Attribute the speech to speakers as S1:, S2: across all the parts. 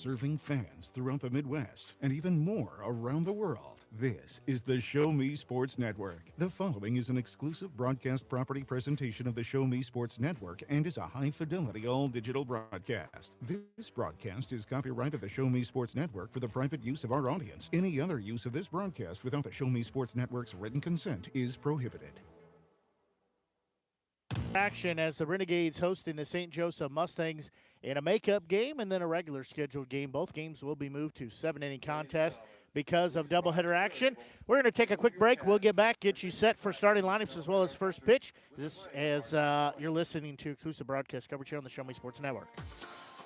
S1: serving fans throughout the Midwest and even more around the world. This is the Show Me Sports Network. The following is an exclusive broadcast property presentation of the Show Me Sports Network and is a high-fidelity all-digital broadcast. This broadcast is copyright of the Show Me Sports Network for the private use of our audience. Any other use of this broadcast without the Show Me Sports Network's written consent is prohibited.
S2: Action as the Renegades hosting the St. Joseph Mustangs in a makeup game and then a regular scheduled game. Both games will be moved to 7-inning contest because of doubleheader action. We're going to take a quick break. We'll get back, get you set for starting lineups as well as first pitch. This as you're listening to exclusive broadcast coverage here on the Show Me Sports Network.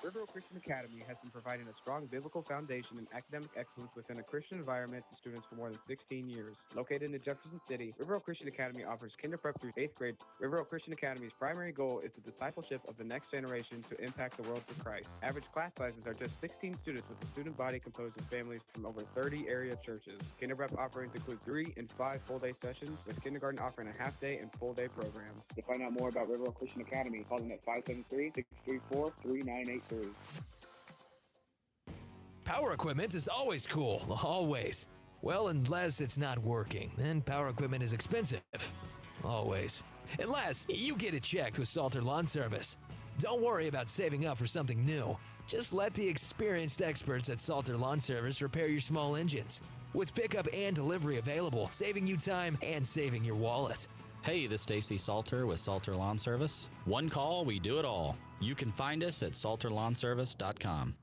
S3: Riverville Christian Academy has been providing a strong biblical foundation and academic excellence within a Christian environment to students for more than 16 years. Located in Jefferson City, Riverville Christian Academy offers kinder prep through 8th grade. Riverville Christian Academy's primary goal is the discipleship of the next generation to impact the world for Christ. Average class sizes are just 16 students with a student body composed of families from over 30 area churches. Kinder prep offerings include 3 and 5 full-day sessions, with kindergarten offering a half-day and full-day programs. To find out more about Riverville Christian Academy, call them at 573-634-3983.
S4: Power equipment is always cool, always. Well, unless it's not working, then power equipment is expensive. Always. Unless you get it checked with Salter Lawn Service. Don't worry about saving up for something new. Just let the experienced experts at Salter Lawn Service repair your small engines. With pickup and delivery available, saving you time and saving your wallet.
S5: Hey, this is Stacy Salter with Salter Lawn Service. One call, we do it all. You can find us at salterlawnservice.com.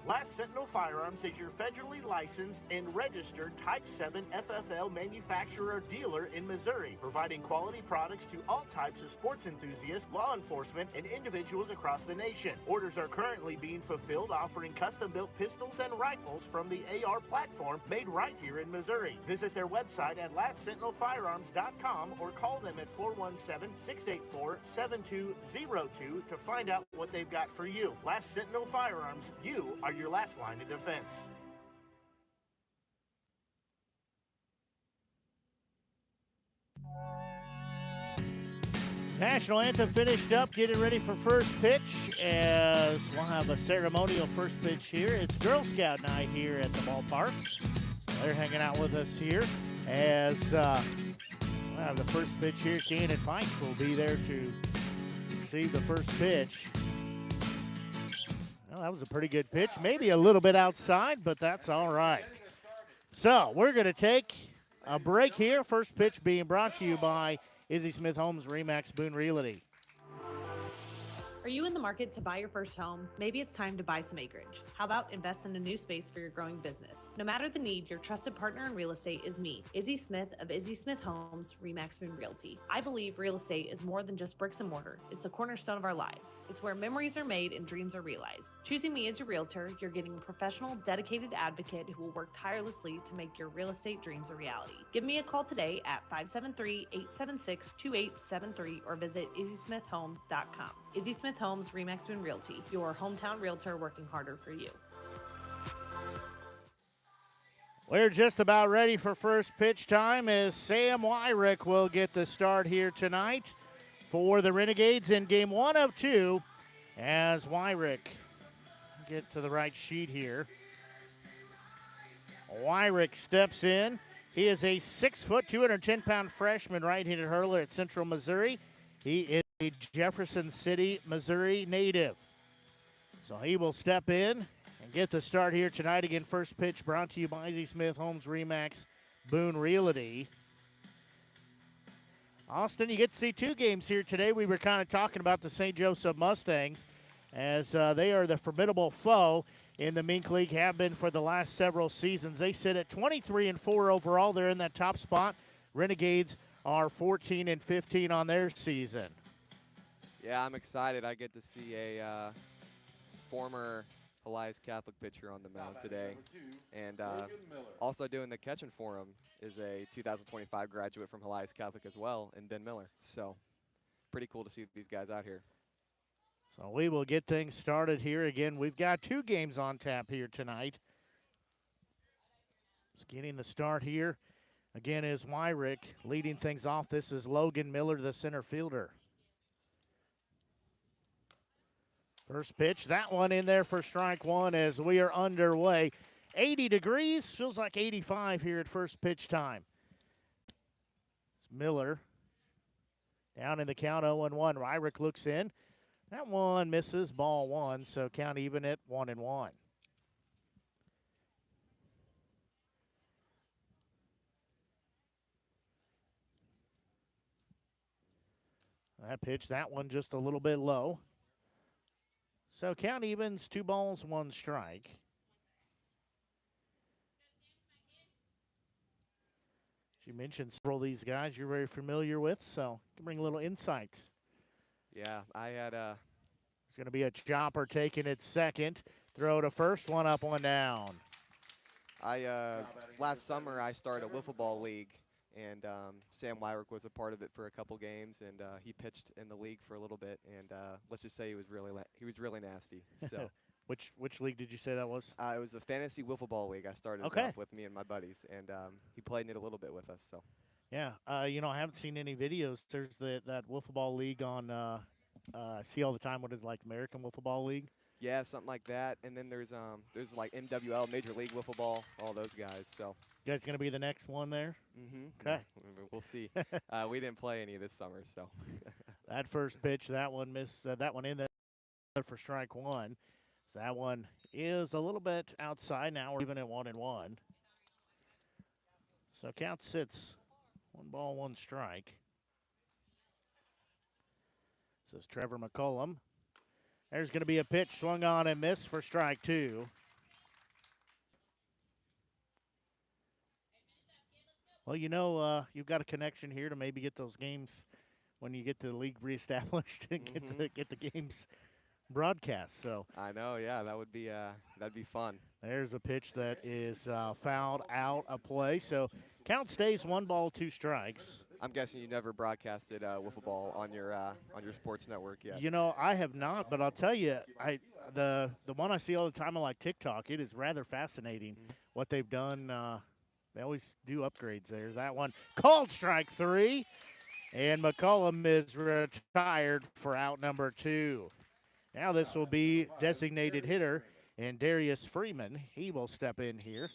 S2: Last Sentinel Firearms is your federally licensed and registered Type 7 FFL manufacturer dealer in Missouri, providing quality products to all types of sports enthusiasts, law enforcement, and individuals across the nation. Orders are currently being fulfilled, offering custom-built pistols and rifles from the AR platform made right here in Missouri. Visit their website at lastsentinelfirearms.com or call them at 417-684-7202 to find out what they've got for you. Last Sentinel Firearms, you are your last line of defense. National anthem finished up, getting ready for first pitch as we'll have a ceremonial first pitch here. It's Girl Scout night here at the ballpark. So they're hanging out with us here as we'll have the first pitch here. Cannon Fike will be there to receive the first pitch. Well, that was a pretty good pitch. Maybe a little bit outside, but that's all right. So we're going to take a break here. First pitch being brought to you by Izzy Smith Homes, Remax Boone Realty.
S6: Are you in the market to buy your first home? Maybe it's time to buy some acreage. How about invest in a new space for your growing business? No matter the need, your trusted partner in real estate is me, Izzy Smith of Izzy Smith Homes, Remax Boone Realty. I believe real estate is more than just bricks and mortar. It's the cornerstone of our lives. It's where memories are made and dreams are realized. Choosing me as your realtor, you're getting a professional, dedicated advocate who will work tirelessly to make your real estate dreams a reality. Give me a call today at 573-876-2873 or visit izzysmithhomes.com. Izzy Smith Homes, Remax Boone Realty, your hometown realtor working harder for you.
S2: We're just about ready for first pitch time as Sam Wyrick will get the start here tonight for the Renegades in game 1 of 2 as Wyrick get to the right sheet here. Wyrick steps in. He is a 6', 210-pound freshman right-handed hurler at Central Missouri. He is a Jefferson City, Missouri native. So he will step in and get the start here tonight. Again, first pitch brought to you by Izzy Smith Homes, Remax Boone Realty. Austin, you get to see 2 games here today. We were kind of talking about the St. Joseph Mustangs as they are the formidable foe in the Mink League, have been for the last several seasons. They sit at 23-4 overall. They're in that top spot. Renegades are 14-15 on their season.
S7: Yeah, I'm excited. I get to see a former Elias Catholic pitcher on the mound today. And also doing the catching for him is a 2025 graduate from Elias Catholic as well, and Ben Miller. So pretty cool to see these guys out here.
S2: So we will get things started here. Again, we've got 2 games on tap here tonight. Just getting the start here. Again, is Wyrick leading things off. This is Logan Miller, the center fielder.
S8: First pitch, that one in there for strike one as we are underway. 80 degrees, feels like 85 here at first pitch time. It's Miller down in the count 0-1. Ryrick looks in. That one misses, ball one, so count even at 1-1. That pitch, that one just a little bit low. So count evens, 2 balls, 1 strike. As you mentioned, several of these guys you're very familiar with, so you can bring a little insight.
S7: Yeah, I had
S8: There's going to be a chopper taking it second. Throw to first, one up, one down.
S7: Last summer I started a wiffle ball league, and Sam Wyrick was a part of it for a couple games, and he pitched in the league for a little bit, and let's just say he was really nasty. So
S8: which league did you say that was?
S7: it was the fantasy wiffle ball league. I started it off with me and my buddies, and he played in it a little bit with us. So
S8: yeah, I haven't seen any videos. There's that wiffle ball league on. I see all the time. What is it, like American Wiffle Ball League?
S7: yeah, something like that. And then there's like MWL, Major League Wiffle Ball, all those guys. So
S8: you guys gonna be the next one there?
S7: Okay. We'll see. We didn't play any this summer, so.
S8: That first pitch, that one missed. That one in there for strike one. So that one is a little bit outside. Now we're even at 1-1. So count sits 1 ball, 1 strike. This is Trevor McCollum. There's going to be a pitch swung on and missed for strike 2. Well, you've got a connection here to maybe get those games when you get the league reestablished and get the games broadcast. So
S7: I know, yeah, that'd be fun.
S8: There's a pitch that is fouled out of play. So count stays 1 ball, 2 strikes.
S7: I'm guessing you never broadcasted wiffle ball on your sports network yet.
S8: I have not, but I'll tell you, the one I see all the time on like TikTok, it is rather fascinating what they've done. They always do upgrades there. That one called strike 3, and McCollum is retired for out number 2. Now this will be designated hitter, and Darius Freeman, he will step in here.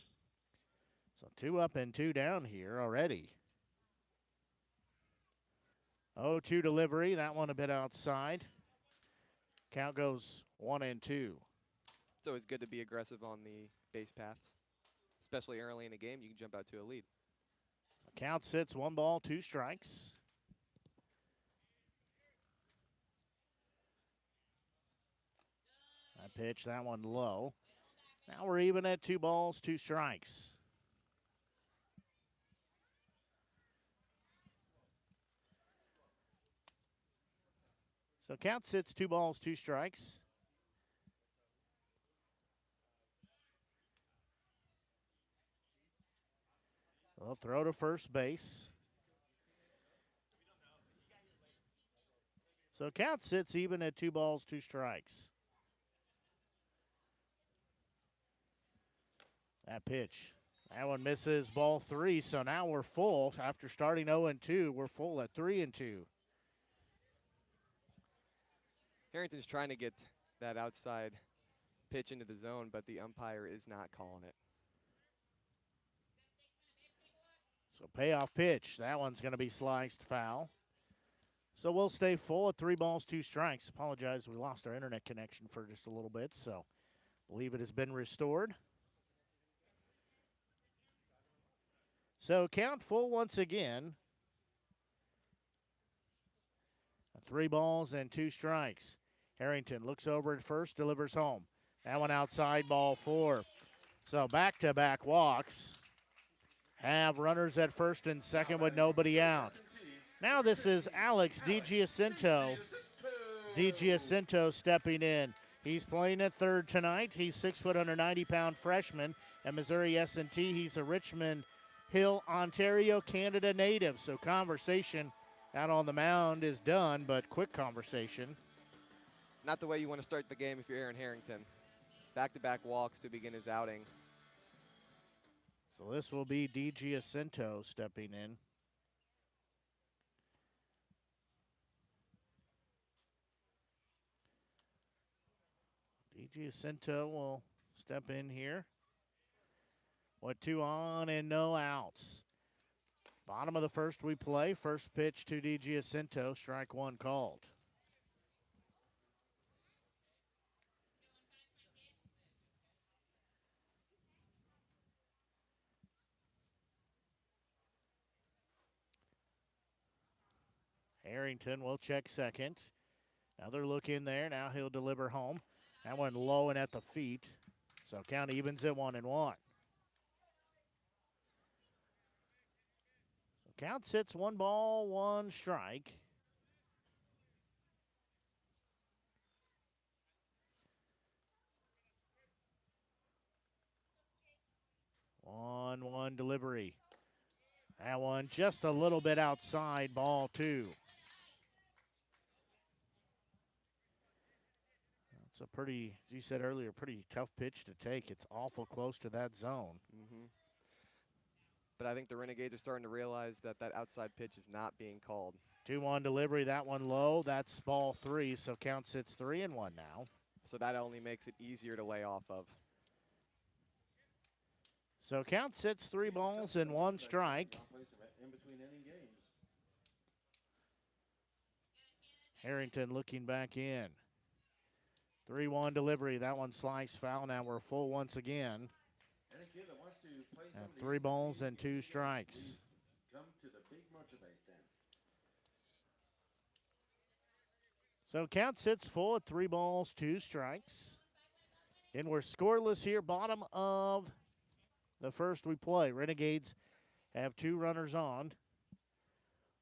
S8: So 2 up and 2 down here already. 0-2 delivery, that one a bit outside. Count goes 1-2.
S7: It's always good to be aggressive on the base paths, especially early in a game. You can jump out to a lead.
S8: Count sits 1 ball, 2 strikes. That pitch, that one low. Now we're even at 2 balls, 2 strikes. So count sits 2 balls, 2 strikes. They'll throw to first base. So count sits even at 2 balls, 2 strikes. That pitch. That one misses, ball 3. So now we're full. After starting 0-2, we're full at 3-2.
S7: Harrington's trying to get that outside pitch into the zone, but the umpire is not calling it.
S8: So payoff pitch. That one's going to be sliced foul. So we'll stay full at 3 balls, 2 strikes. Apologize, we lost our internet connection for just a little bit, so believe it has been restored. So count full once again. 3 balls and 2 strikes. Harrington looks over at first, delivers home. That one outside, ball 4. So back-to-back walks. Have runners at first and second with nobody out. Now this is Alex DiGiacinto. DiGiacinto stepping in. He's playing at third tonight. He's 6 foot, 190-pound freshman at Missouri S&T. He's a Richmond Hill, Ontario, Canada native. So conversation out on the mound is done, but quick conversation.
S7: Not the way you want to start the game if you're Aaron Harrington. Back-to-back walks to begin his outing.
S8: So this will be DiGiacinto stepping in. Jacinto will step in here with 2 on and no outs. Bottom of the first we play. First pitch to DiGiacinto. Strike 1 called. Harrington will check second. Another look in there. Now he'll deliver home. That one low and at the feet. So count evens at 1-1. So count sits 1 ball, 1 strike. One delivery. That one just a little bit outside, ball 2. It's a pretty, as you said earlier, pretty tough pitch to take. It's awful close to that zone.
S7: But I think the Renegades are starting to realize that that outside pitch is not being called.
S8: 2-1 delivery, that one low. That's ball 3, so count sits 3-1 now.
S7: So that only makes it easier to lay off of.
S8: So count sits 3 balls and 1 strike. Harrington looking back in. 3-1 delivery. That one sliced foul. Now we're full once again. And 3 balls and 2 strikes. So count sits full at 3 balls, 2 strikes. And we're scoreless here, bottom of the first we play. Renegades have 2 runners on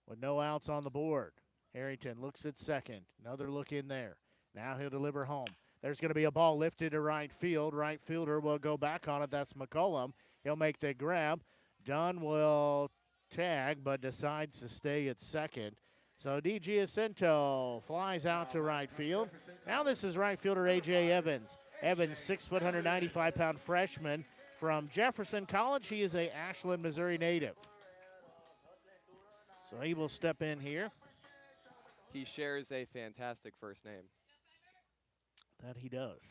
S8: with no outs on the board. Harrington looks at second. Another look in there. Now he'll deliver home. There's going to be a ball lifted to right field. Right fielder will go back on it. That's McCollum. He'll make the grab. Dunn will tag, but decides to stay at second. So DiGiacinto flies out to right field. Now this is right fielder A.J. Evans. Evans, 6 foot, 195-pound freshman from Jefferson College. He is a Ashland, Missouri native. So he will step in here.
S7: He shares a fantastic first name.
S8: That he does.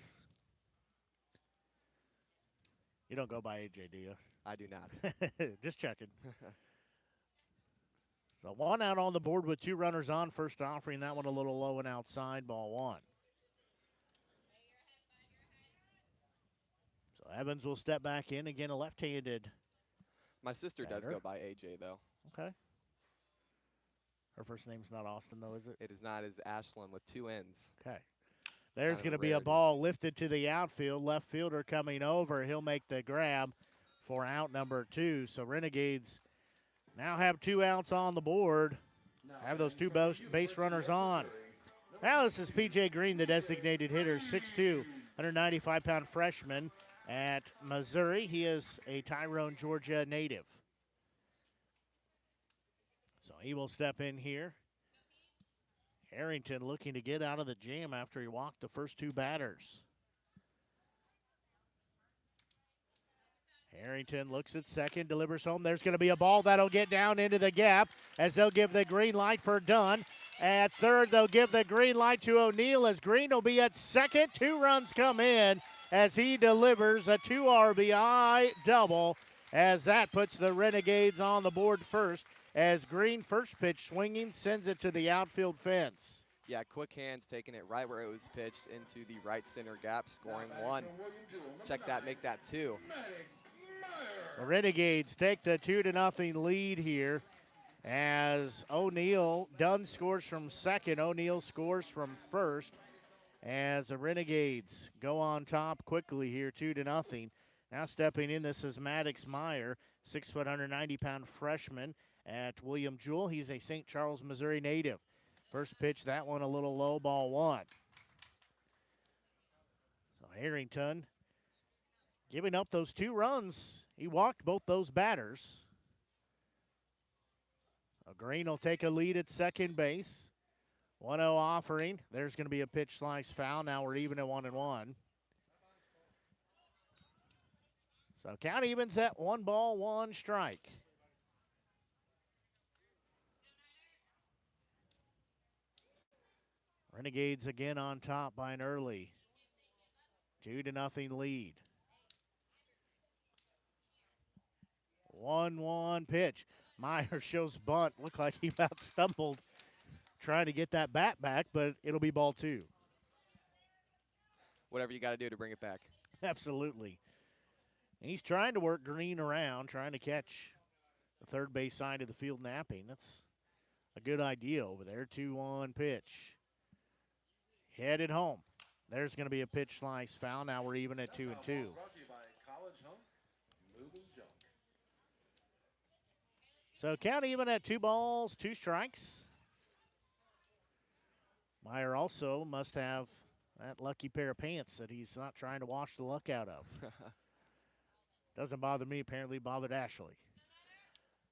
S8: You don't go by AJ, do you?
S7: I do not.
S8: Just checking. So 1 out on the board with 2 runners on. First offering, that one a little low and outside, ball 1. So Evans will step back in. Again, a left-handed
S7: My sister
S8: batter.
S7: does go by AJ, though.
S8: Okay. Her first name's not Austin, though, is it?
S7: It is not. It's Ashland with 2 N's.
S8: Okay. There's
S7: kind
S8: going
S7: of
S8: to
S7: a
S8: be a
S7: rarity.
S8: ball lifted to the outfield. Left fielder coming over. He'll make the grab for out number 2. So Renegades now have 2 outs on the board. Have those 2 base runners on. Now this is P.J. Green, the designated hitter, 6'2", 195-pound freshman at Missouri. He is a Tyrone, Georgia native. So he will step in here. Harrington looking to get out of the jam after he walked the first 2 batters. Harrington looks at second, delivers home. There's going to be a ball that'll get down into the gap as they'll give the green light for Dunn. At third, they'll give the green light to O'Neill as Green will be at second. 2 runs come in as he delivers a 2 RBI double as that puts the Renegades on the board first. As Green, first pitch swinging, sends it to the outfield fence.
S7: Yeah, quick hands, taking it right where it was pitched into the right center gap, scoring 1. Check that, make that 2.
S8: The Renegades take the 2-0 lead here as O'Neill, Dunn scores from second, O'Neill scores from first as the Renegades go on top quickly here, 2-0. Now stepping in, this is Maddox Meyer, 6 foot, 190-pound freshman at William Jewell. He's a St. Charles, Missouri native. First pitch, that one a little low, ball 1. So Harrington giving up those 2 runs. He walked both those batters. So Green will take a lead at second base. 1-0 offering. There's going to be a pitch slice foul. Now we're even at 1-1. So count evens at 1 ball, 1 strike. Renegades again on top by an early 2-0 lead. 1-1 pitch. Meyer shows bunt. Looked like he about stumbled trying to get that bat back, but it'll be ball 2.
S7: Whatever you got to do to bring it back.
S8: Absolutely. And he's trying to work Green around, trying to catch the third base side of the field napping. That's a good idea over there. 2-1 pitch. Headed home. There's going to be a pitch slice foul. Now we're even at 2-2. So count even at 2 balls, 2 strikes. Meyer also must have that lucky pair of pants that he's not trying to wash the luck out of. Doesn't bother me, apparently bothered Ashley.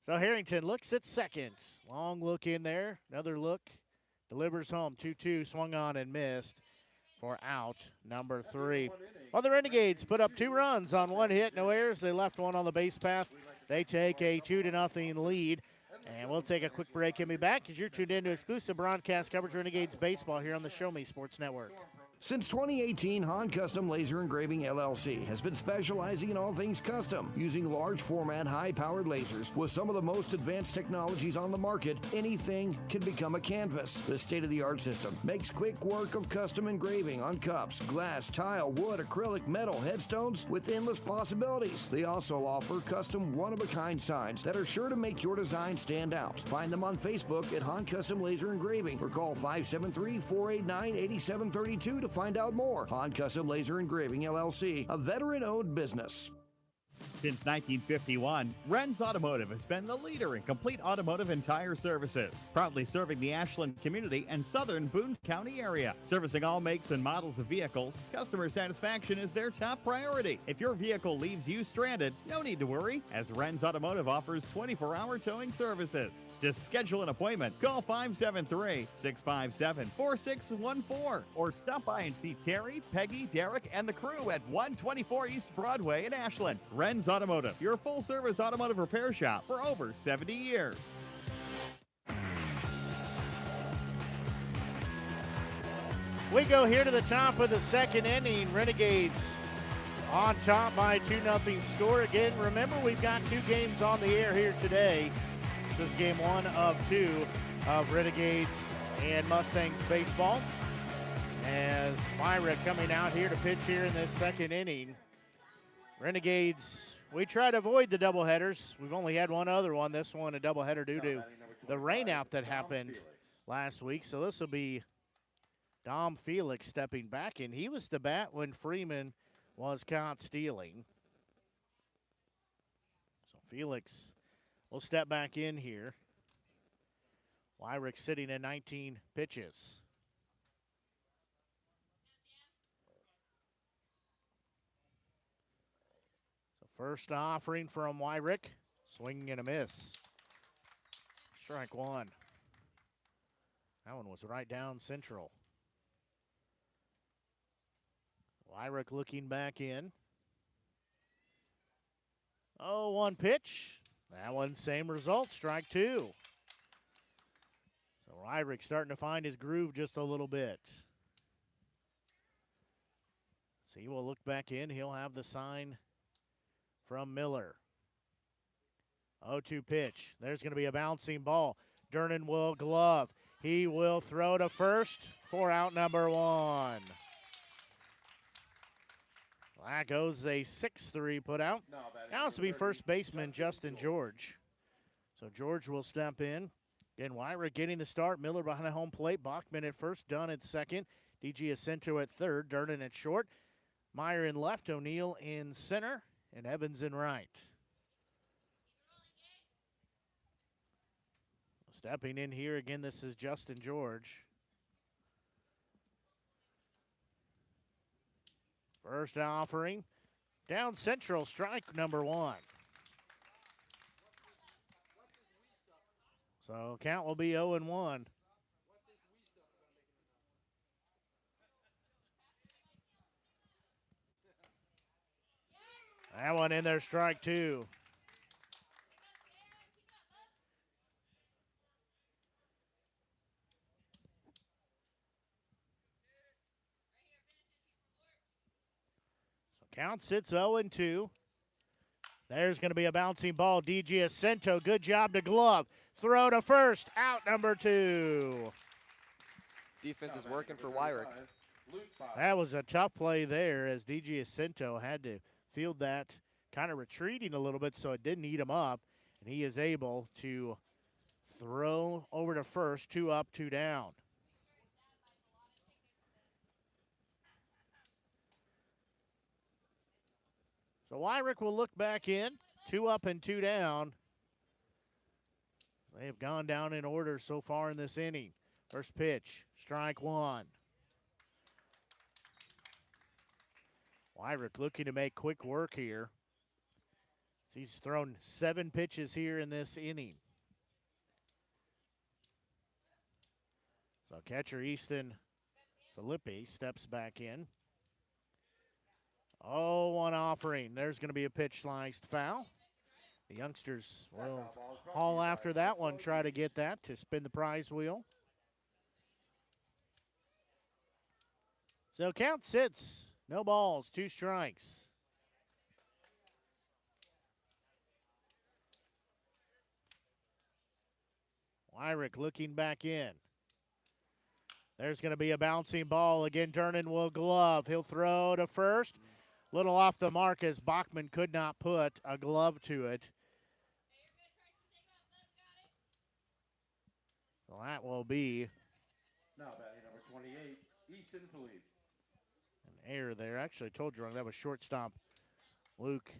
S8: So Harrington looks at second. Long look in there, another look. Delivers home, 2-2, swung on and missed for out number 3. Well, the Renegades put up 2 runs on 1 hit, no errors. They left 1 on the base path. They take a 2-0 lead. And we'll take a quick break and be back as you're tuned in to exclusive broadcast coverage of Renegades baseball here on the Show Me Sports Network.
S9: Since 2018, Han Custom Laser Engraving LLC has been specializing in all things custom, using large format, high-powered lasers with some of the most advanced technologies on the market. Anything can become a canvas. This state-of-the-art system makes quick work of custom engraving on cups, glass, tile, wood, acrylic, metal, headstones with endless possibilities. They also offer custom one-of-a-kind signs that are sure to make your design stand out. Find them on Facebook at Han Custom Laser Engraving or call 573-489-8732 to find out more. Han Custom Laser Engraving LLC, a veteran-owned business.
S10: Since 1951, Ren's Automotive has been the leader in complete automotive and tire services, proudly serving the Ashland community and southern Boone County area. Servicing all makes and models of vehicles, customer satisfaction is their top priority. If your vehicle leaves you stranded, no need to worry, as Ren's Automotive offers 24-hour towing services. To schedule an appointment, call 573-657-4614 or stop by and see Terry, Peggy, Derek, and the crew at 124 East Broadway in Ashland. Ren's Automotive, your full-service automotive repair shop for over 70 years.
S8: We go here to the top of the second inning. Renegades on top by 2-0 score. Again, remember we've got 2 games on the air here today. This is game 1 of 2 of Renegades and Mustangs baseball. As Myra coming out here to pitch here in this second inning. Renegades, we try to avoid the doubleheaders. We've only had one other one, this one a doubleheader due to the rainout that happened last week. So this will be Dom Felix stepping back, and he was the bat when Freeman was caught stealing. So Felix will step back in here. Wyrick sitting at 19 pitches. First offering from Wyrick, swing and a miss. Strike 1. That one was right down central. Wyrick looking back in. 0-1 pitch. That one same result, strike 2. So Wyrick starting to find his groove just a little bit. So he will look back in. He'll have the sign from Miller. 0-2 pitch. There's going to be a bouncing ball. Dernan will glove. He will throw to first for out number 1. That goes a 6-3 put out. Now it's to be first baseman Justin George. So George will step in. Again, Wyrick getting the start. Miller behind the home plate. Bachmann at first. Dunn at second. DG Ascento at third. Dernan at short. Meyer in left. O'Neill in center. And Evans in right. Stepping in here again, this is Justin George. First offering, down central, strike number 1. So count will be 0-1. That one in there, strike 2. Count sits 0-2. There's going to be a bouncing ball. DiGiacinto, good job to glove. Throw to first, out number 2.
S7: Defense is working for Wyrick.
S8: That was a tough play there as DiGiacinto had to field that, kind of retreating a little bit so it didn't eat him up. And he is able to throw over to first, 2 up, 2 down. So Wyrick will look back in, 2 up and 2 down. They have gone down in order so far in this inning. First pitch, strike 1. Wyrick looking to make quick work here. He's thrown 7 pitches here in this inning. So catcher Easton Filippi steps back in. 0-1 offering. There's going to be a pitch sliced foul. The youngsters will haul after that one, try to get that to spin the prize wheel. So count sits. No balls, 2 strikes. Wyrick looking back in. There's going to be a bouncing ball. Again, Durnan will glove. He'll throw to first. Little off the mark as Bachmann could not put a glove to it. So that will be
S11: now batting number 28, Easton Philippe.
S8: An error there. Actually, I told you wrong. That was shortstop Luke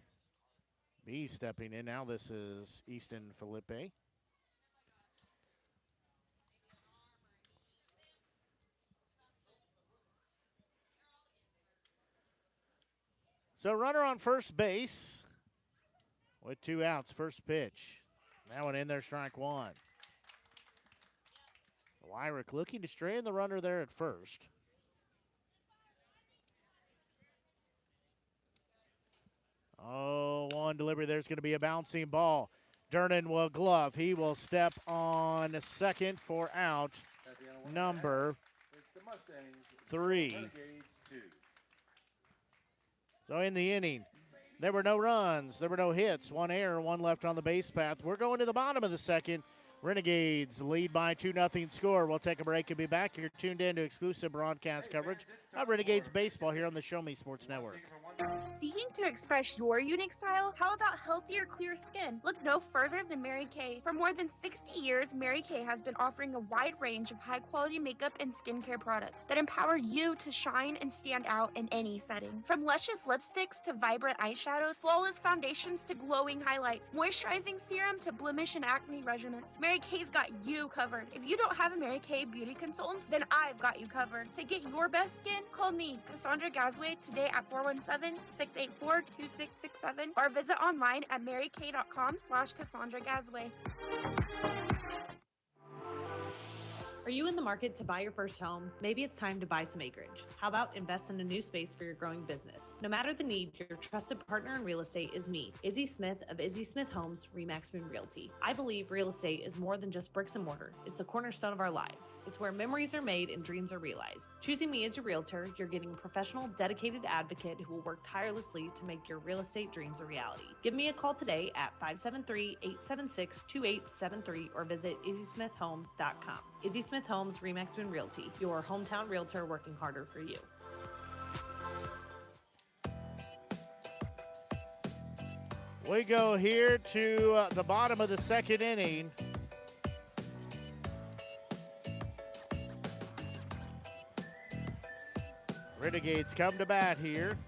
S8: B stepping in. Now this is Easton Felipe. So runner on first base with 2 outs. First pitch. That one in there, strike 1. Wyrick looking to strand the runner there at first. Oh, 1 delivery. There's going to be a bouncing ball. Durnan will glove. He will step on second for out number 3. So in the inning, there were no runs, there were no hits, 1 error, 1 left on the base path. We're going to the bottom of the second. Renegades lead by 2-0 score. We'll take a break and be back. You're tuned in to exclusive broadcast coverage of Renegades baseball here on the Show Me Sports Network.
S12: Seeking to express your unique style? How about healthier, clear skin? Look no further than Mary Kay. For more than 60 years, Mary Kay has been offering a wide range of high-quality makeup and skincare products that empower you to shine and stand out in any setting. From luscious lipsticks to vibrant eyeshadows, flawless foundations to glowing highlights, moisturizing serum to blemish and acne regimens, Mary Kay's got you covered. If you don't have a Mary Kay beauty consultant, then I've got you covered. To get your best skin, call me, Cassandra Gazway, today at 417-684-2667 or visit online at marykay.com/Cassandra Gazway.
S6: Are you in the market to buy your first home? Maybe it's time to buy some acreage. How about invest in a new space for your growing business? No matter the need, your trusted partner in real estate is me, Izzy Smith of Izzy Smith Homes, Remax Moon Realty. I believe real estate is more than just bricks and mortar. It's the cornerstone of our lives. It's where memories are made and dreams are realized. Choosing me as your realtor, you're getting a professional, dedicated advocate who will work tirelessly to make your real estate dreams a reality. Give me a call today at 573-876-2873 or visit izzysmithhomes.com. Izzy Smith Homes, Remax Moon Realty, your hometown realtor working harder for you.
S8: We go here to the bottom of the second inning. Renegades come to bat here.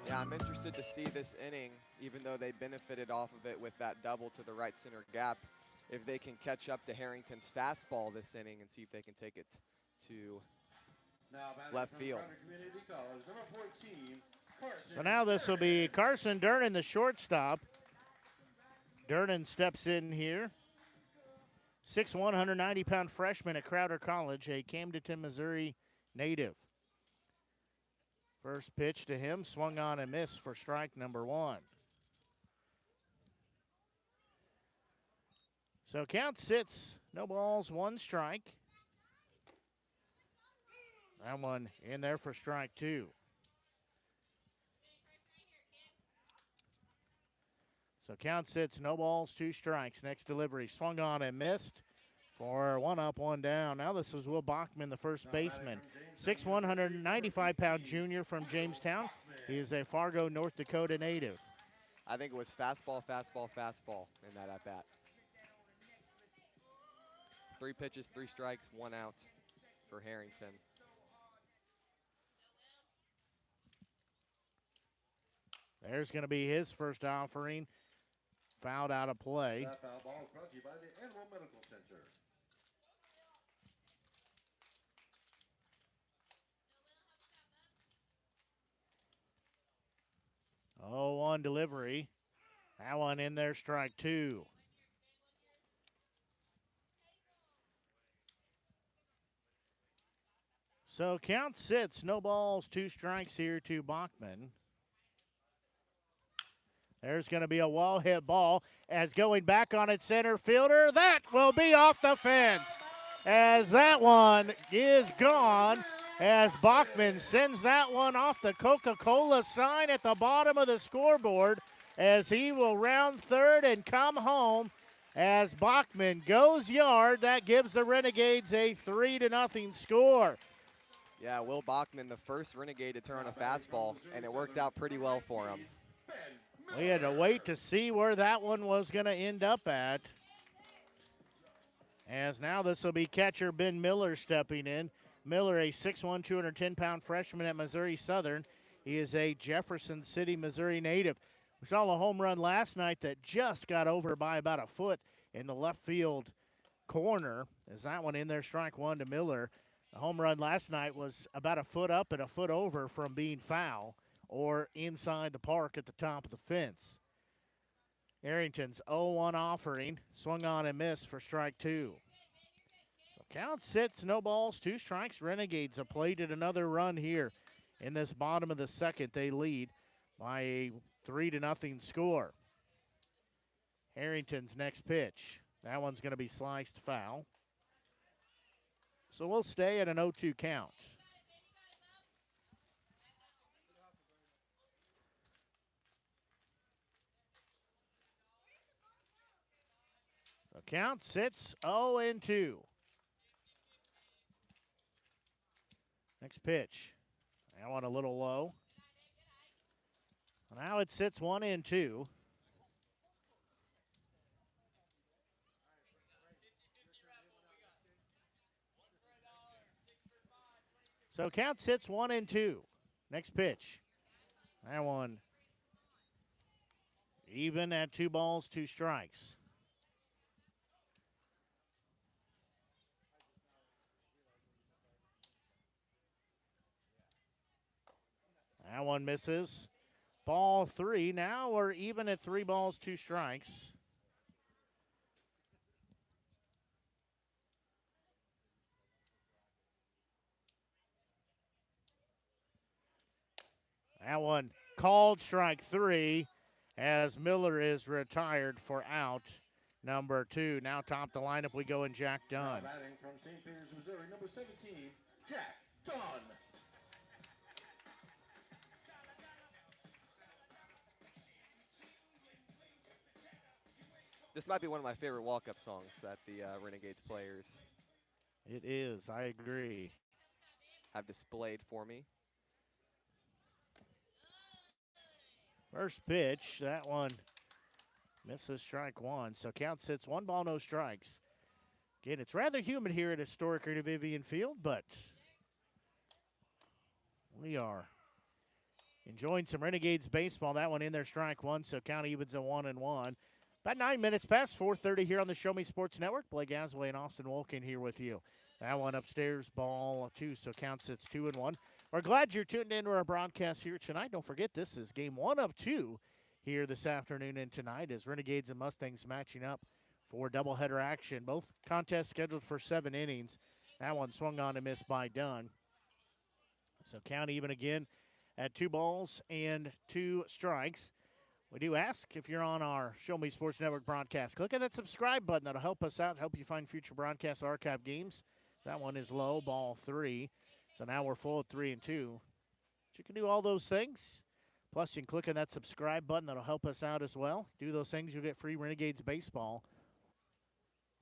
S7: Yeah, I'm interested to see this inning, even though they benefited off of it with that double to the right center gap, if they can catch up to Harrington's fastball this inning and see if they can take it to left field.
S8: So now this will be Carson Durnan, the shortstop. Durnan steps in here. 6'1", 190-pound freshman at Crowder College, a Camdenton, Missouri native. First pitch to him, swung on and missed for strike number 1. So count sits, no balls, 1 strike. That one in there for strike 2. So count sits, no balls, 2 strikes. Next delivery swung on and missed for 1 up, 1 down. Now this is Will Bachmann, the first baseman. 6'1", 195-pound junior from Jamestown. He is a Fargo, North Dakota native.
S7: I think it was fastball, fastball, fastball in that at-bat. 3 pitches, 3 strikes, 1 out for Harrington.
S8: There's going to be his first offering. Fouled out of play.
S11: That foul ball is brought to you by the Animal Medical Center.
S8: Oh, 1 delivery. That one in there, strike 2. So count sits, no balls, 2 strikes here to Bachmann. There's going to be a wall hit ball as going back on its center fielder. That will be off the fence as that one is gone as Bachmann sends that one off the Coca-Cola sign at the bottom of the scoreboard as he will round third and come home as Bachmann goes yard. That gives the Renegades a 3-0 score.
S7: Yeah, Will Bachmann, the first Renegade to turn a fastball, and it worked out pretty well for him.
S8: We had to wait to see where that one was going to end up at. As now this will be catcher Ben Miller stepping in. Miller, a 6'1", 210-pound freshman at Missouri Southern. He is a Jefferson City, Missouri native. We saw a home run last night that just got over by about a foot in the left field corner. As that one in there, strike 1 to Miller. The home run last night was about a foot up and a foot over from being foul or inside the park at the top of the fence. Arrington's 0-1 offering, swung on and missed for strike 2. So count sits, no balls, 2 strikes. Renegades have plated another run here in this bottom of the second. They lead by a 3-0 score. Harrington's next pitch. That one's going to be sliced foul. So we'll stay at an 0-2 count. So count sits 0-2. Next pitch. That one a little low. Now it sits 1-2. So count sits 1-2. Next pitch. That one even at 2 balls, 2 strikes. That one misses. Ball 3. Now we're even at 3 balls, 2 strikes. That one called strike 3 as Miller is retired for out number 2. Now top the lineup we go in Jack Dunn.
S11: Batting from St. Peters, Missouri, number 17, Jack Dunn.
S7: This might be one of my favorite walk-up songs that the Renegades players
S8: It is, I agree.
S7: have displayed for me.
S8: First pitch, that one misses strike 1. So count sits 1 ball, no strikes. Again, it's rather humid here at historic Vivian Field, but we are enjoying some Renegades baseball. That one in there, strike 1. So count evens at 1-1. About 9 minutes past 4:30 here on the Show Me Sports Network. Blake Gasaway and Austin Wolkin here with you. That one upstairs, ball 2. So count sits 2-1. We're glad you're tuned into our broadcast here tonight. Don't forget, this is game 1 of 2 here this afternoon and tonight as Renegades and Mustangs matching up for doubleheader action. Both contests scheduled for 7 innings. That one swung on and missed by Dunn. So count even again at 2 balls and 2 strikes. We do ask if you're on our Show Me Sports Network broadcast. Click on that subscribe button. That'll help us out, help you find future broadcast archive games. That one is low, ball 3. So now we're full at 3-2. But you can do all those things. Plus, you can click on that subscribe button. That'll help us out as well. Do those things, you'll get free Renegades baseball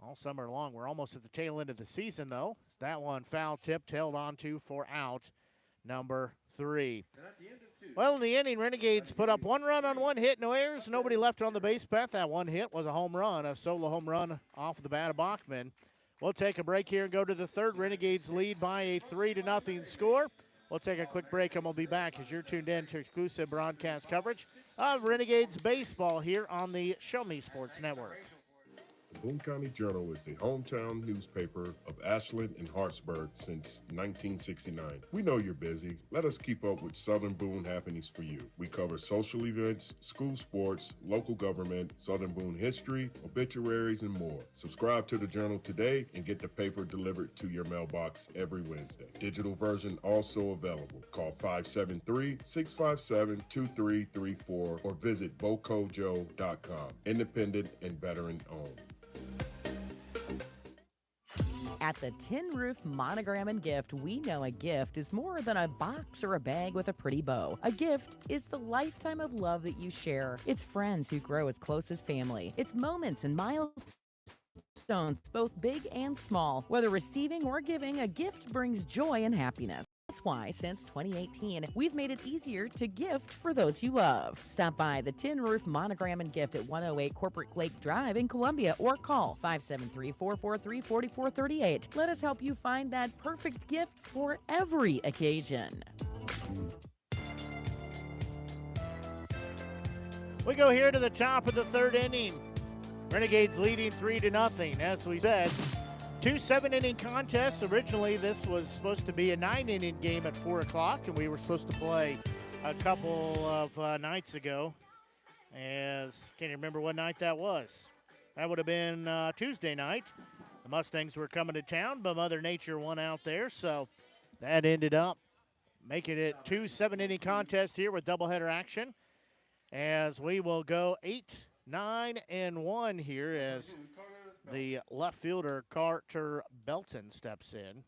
S8: all summer long. We're almost at the tail end of the season, though. That one foul tipped, held on to for out number 3. Well, in the inning, Renegades put up 1 run on 1 hit, no errors, nobody left on the base path. That 1 hit was a home run, a solo home run off the bat of Bachmann. We'll take a break here and go to the 3rd. Renegades lead by a 3-0 score. We'll take a quick break and we'll be back as you're tuned in to exclusive broadcast coverage of Renegades baseball here on the Show Me Sports Network.
S13: The Boone County Journal is the hometown newspaper of Ashland and Hartsburg since 1969. We know you're busy. Let us keep up with Southern Boone happenings for you. We cover social events, school sports, local government, Southern Boone history, obituaries, and more. Subscribe to the Journal today and get the paper delivered to your mailbox every Wednesday. Digital version also available. Call 573-657-2334 or visit bocojo.com. Independent and veteran owned.
S14: At the Tin Roof Monogram and Gift, we know a gift is more than a box or a bag with a pretty bow. A gift is the lifetime of love that you share. It's friends who grow as close as family. It's moments and milestones, both big and small. Whether receiving or giving, a gift brings joy and happiness. That's why, since 2018, we've made it easier to gift for those you love. Stop by the Tin Roof Monogram and Gift at 108 Corporate Lake Drive in Columbia or call 573-443-4438. Let us help you find that perfect gift for every occasion.
S8: We go here to the top of the 3rd inning. Renegades leading 3-0, as we said. 2 7-inning contests. Originally, this was supposed to be a 9-inning game at 4 o'clock, and we were supposed to play a couple of nights ago. Can't remember what night that was. That would have been Tuesday night. The Mustangs were coming to town, but Mother Nature won out there, so that ended up making it 2 7-inning contests here with doubleheader action. As we will go 8, 9, and 1 here as the left fielder, Carter Belton, steps in.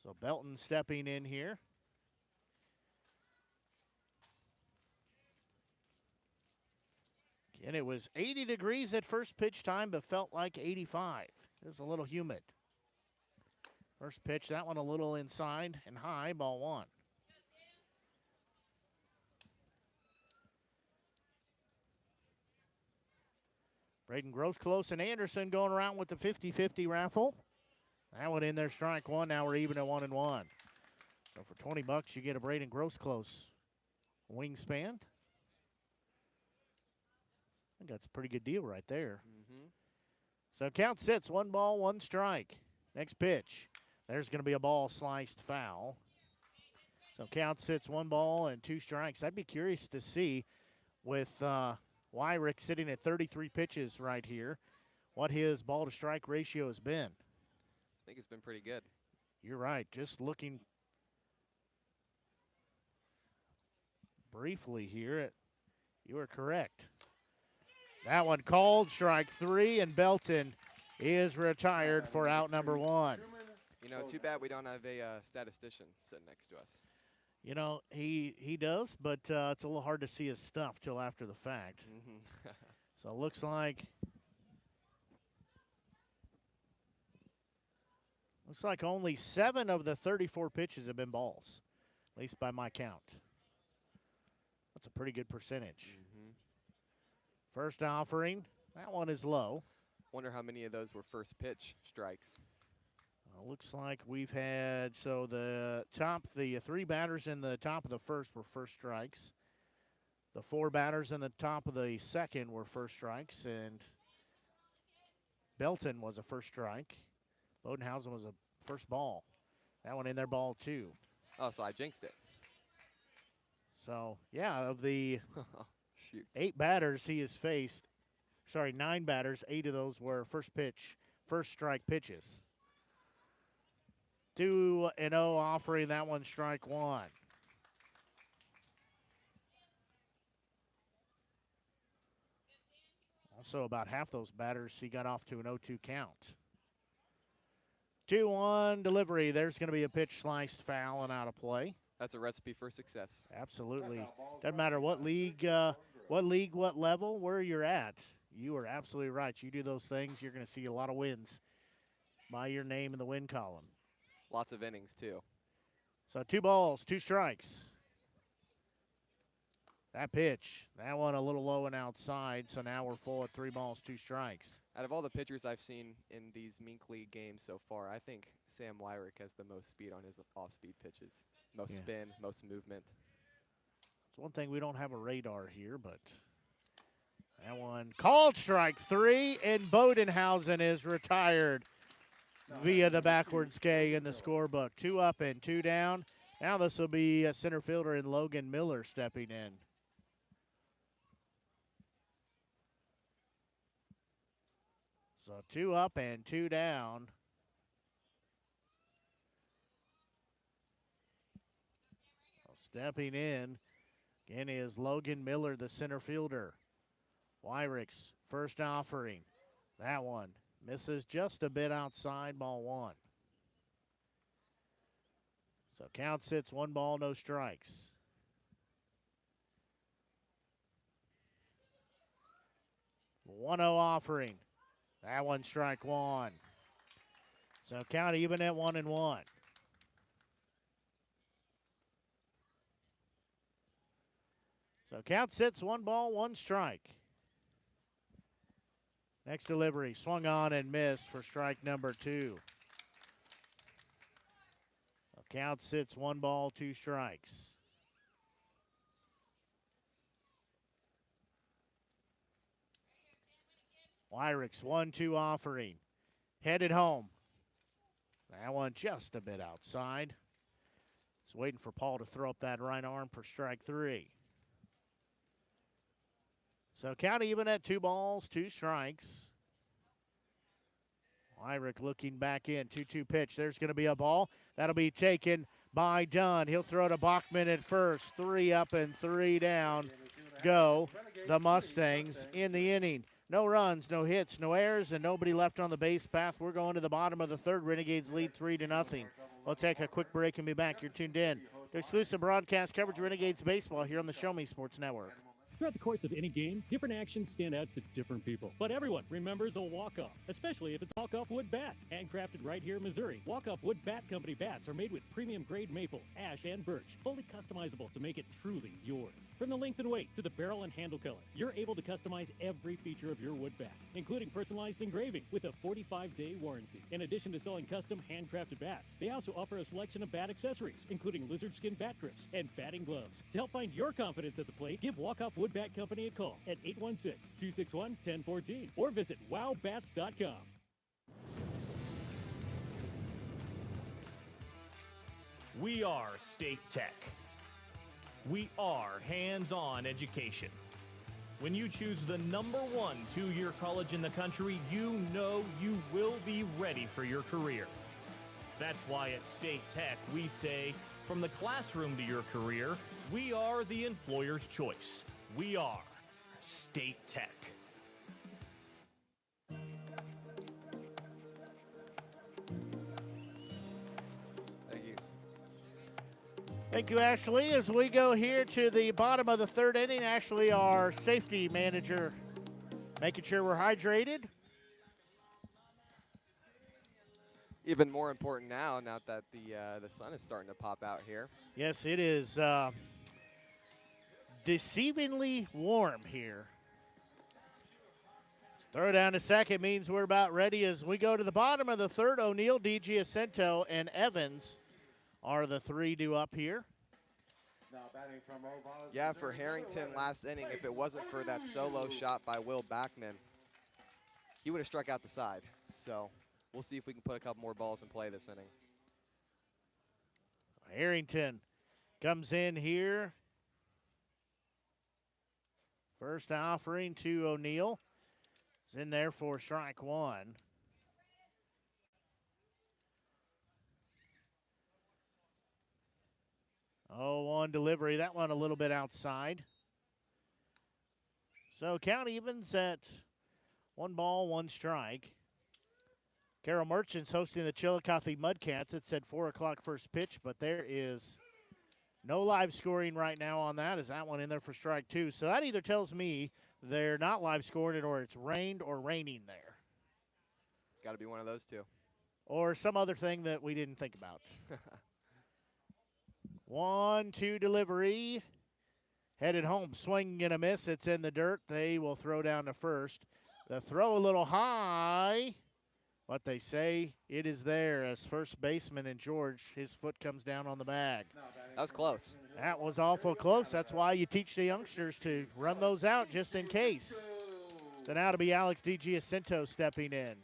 S8: So Belton stepping in here. And it was 80 degrees at first pitch time, but felt like 85. It was a little humid. First pitch, that one a little inside and high, ball 1. Braden Grosclose and Anderson going around with the 50-50 raffle. That one in there, strike 1. Now we're even at 1-1. So for $20, you get a Braden Grosclose wingspan. I think that's a pretty good deal right there.
S7: Mm-hmm.
S8: So count sits, 1 ball, 1 strike. Next pitch, there's going to be a ball sliced foul. So count sits, 1 ball and 2 strikes. I'd be curious to see with Wyrick sitting at 33 pitches right here, what his ball-to-strike ratio has been.
S7: I think it's been pretty good.
S8: You're right. Just looking briefly here, you are correct. That one called, strike 3, and Belton is retired for out number 1.
S7: You know, too bad we don't have a statistician sitting next to us.
S8: You know, he does, but it's a little hard to see his stuff till after the fact.
S7: Mm-hmm.
S8: So it looks like only 7 of the 34 pitches have been balls, at least by my count. That's a pretty good percentage.
S7: Mm-hmm.
S8: First offering, that one is low.
S7: Wonder how many of those were first pitch strikes.
S8: Looks like we've had, so the 3 batters in the top of the first were first strikes. The 4 batters in the top of the second were first strikes, and Belton was a first strike. Bodenhausen was a first ball. That one in there, ball 2.
S7: Oh, so I jinxed it.
S8: So, yeah, of the
S7: Shoot.
S8: 8 batters he has faced, 9 batters, 8 of those were first strike pitches. 2-0 offering, that one strike 1. Also, about half those batters he got off to an 0-2 count. 2-1 delivery. There's going to be a pitch sliced foul and out of play.
S7: That's a recipe for success.
S8: Absolutely. Doesn't matter what league, what level, where you're at. You are absolutely right. You do those things, you're going to see a lot of wins by your name in the win column.
S7: Lots of innings, too.
S8: So 2 balls, 2 strikes. That pitch, that one a little low and outside, so now we're full at 3 balls, 2 strikes.
S7: Out of all the pitchers I've seen in these Mink League games so far, I think Sam Wyrick has the most speed on his off-speed pitches. Most spin, most movement.
S8: It's one thing we don't have a radar here, but that one called strike 3, and Bodenhausen is retired via the backwards K in the scorebook. 2 up and 2 down. Now this will be a center fielder in Logan Miller stepping in. So 2 up and 2 down. Stepping in again is Logan Miller, the center fielder. Wyrick's first offering. That one misses just a bit outside, ball 1. So count sits 1 ball, no strikes. The 1-0 offering. That one strike 1. So count even at 1-1. So count sits 1 ball, 1 strike. Next delivery, swung on and missed for strike number 2. So count sits 1 ball, 2 strikes. Wyrick's 1-2 offering. Headed home. That one just a bit outside. Just waiting for Paul to throw up that right arm for strike 3. So count even at 2 balls, 2 strikes. Wyrick looking back in, 2-2 pitch. There's going to be a ball. That'll be taken by Dunn. He'll throw to Bachmann at first. 3 up and 3 down. Go the Mustangs in the inning. No runs, no hits, no errors, and nobody left on the base path. We're going to the bottom of the 3rd. Renegades lead 3-0. We'll take a quick break and be back. You're tuned in to exclusive broadcast coverage of Renegades baseball here on the Show Me Sports Network.
S15: Throughout the course of any game, different actions stand out to different people. But everyone remembers a walk-off, especially if it's walk-off wood bats. Handcrafted right here in Missouri, walk-off wood bat company bats are made with premium grade maple, ash, and birch, fully customizable to make it truly yours. From the length and weight to the barrel and handle color, you're able to customize every feature of your wood bats, including personalized engraving with a 45-day warranty. In addition to selling custom handcrafted bats, they also offer a selection of bat accessories, including lizard skin bat grips and batting gloves. To help find your confidence at the plate, give Walk-Off Wood Bat Company a call at 816-261-1014 or visit wowbats.com.
S16: We are State Tech. We are hands-on education. When you choose the #1 two-year college in the country, you know you will be ready for your career. That's why at State Tech we say, from the classroom to your career, we are the employer's choice. We are State Tech.
S7: Thank you.
S8: Thank you, Ashley. As we go here to the bottom of the 3rd inning, Ashley, our safety manager, making sure we're hydrated.
S7: Even more important now that the sun is starting to pop out here.
S8: Yes, it is deceivingly warm here. Throw down to second means we're about ready as we go to the bottom of the 3rd. O'Neill, DiGiacinto, and Evans are the 3 due up here.
S7: Yeah, for Harrington last inning, if it wasn't for that solo shot by Will Bachmann, he would have struck out the side. So we'll see if we can put a couple more balls in play this inning.
S8: Harrington comes in here. First offering to O'Neill. Is in there for strike 1. Oh, on delivery. That one a little bit outside. So count evens at 1 ball, 1 strike. Carroll Merchants hosting the Chillicothe Mudcats. It said 4 o'clock first pitch, but there is no live scoring right now on that. Is that one in there for strike 2? So that either tells me they're not live scoring it, or it's rained or raining there.
S7: Got to be one of those two.
S8: Or some other thing that we didn't think about. 1-2 delivery. Headed home, swing and a miss. It's in the dirt. They will throw down to first. The throw a little high, but they say it is there as first baseman and George, his foot comes down on the bag.
S7: That was close.
S8: That was awful close. That's why you teach the youngsters to run those out just in case. So now to be Alex DiGiacinto stepping in.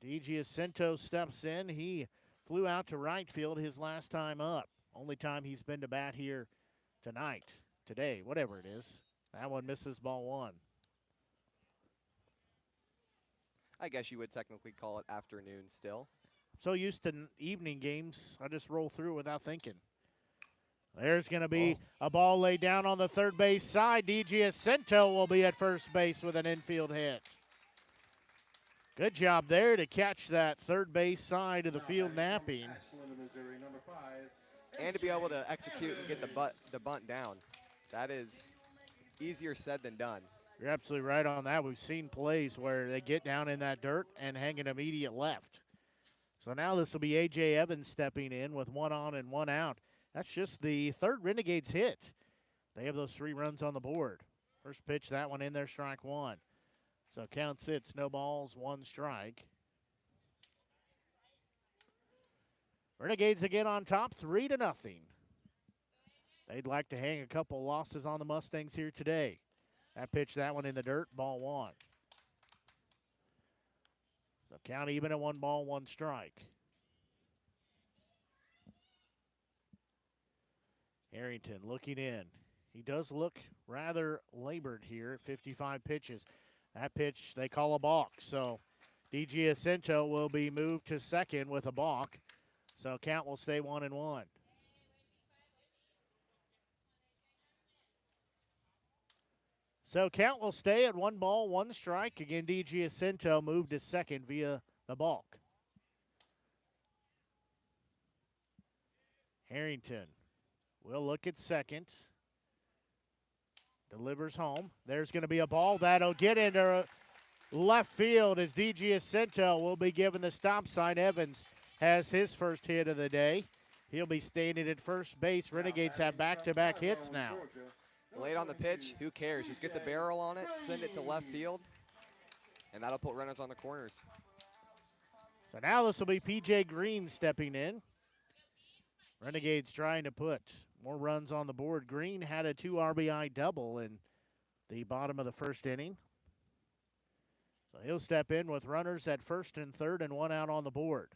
S8: DiGiacinto steps in. He flew out to right field his last time up. Only time he's been to bat here today, whatever it is. That one misses, ball 1.
S7: I guess you would technically call it afternoon still.
S8: So used to evening games, I just roll through without thinking. There's going to be a ball laid down on the third base side. DiGiacinto will be at first base with an infield hit. Good job there to catch that third base side of the field napping.
S7: And to be able to execute and get the bunt down. That is easier said than done.
S8: You're absolutely right on that. We've seen plays where they get down in that dirt and hang an immediate left. So now this will be A.J. Evans stepping in with 1 on and 1 out. That's just the third Renegades hit. They have those 3 runs on the board. First pitch, that one in there, strike 1. So count sits, no balls, 1 strike. Renegades again on top, 3-0. They'd like to hang a couple losses on the Mustangs here today. That pitch, that one in the dirt, ball 1. So count even at 1 ball, 1 strike. Harrington looking in. He does look rather labored here at 55 pitches. That pitch they call a balk. So DiGiacinto will be moved to second with a balk. So count will stay 1-1. So count will stay at 1 ball, 1 strike. Again, DiGiacinto moved to second via the balk. Harrington will look at second. Delivers home. There's going to be a ball that'll get into left field as DiGiacinto will be given the stop sign. Evans has his first hit of the day. He'll be standing at first base. Renegades have back-to-back hits now.
S7: Late on the pitch, who cares? Just get the barrel on it, send it to left field, and that'll put runners on the corners.
S8: So now this will be P.J. Green stepping in. Renegades trying to put more runs on the board. Green had a 2 RBI double in the bottom of the first inning. So he'll step in with runners at first and third and 1 out on the board.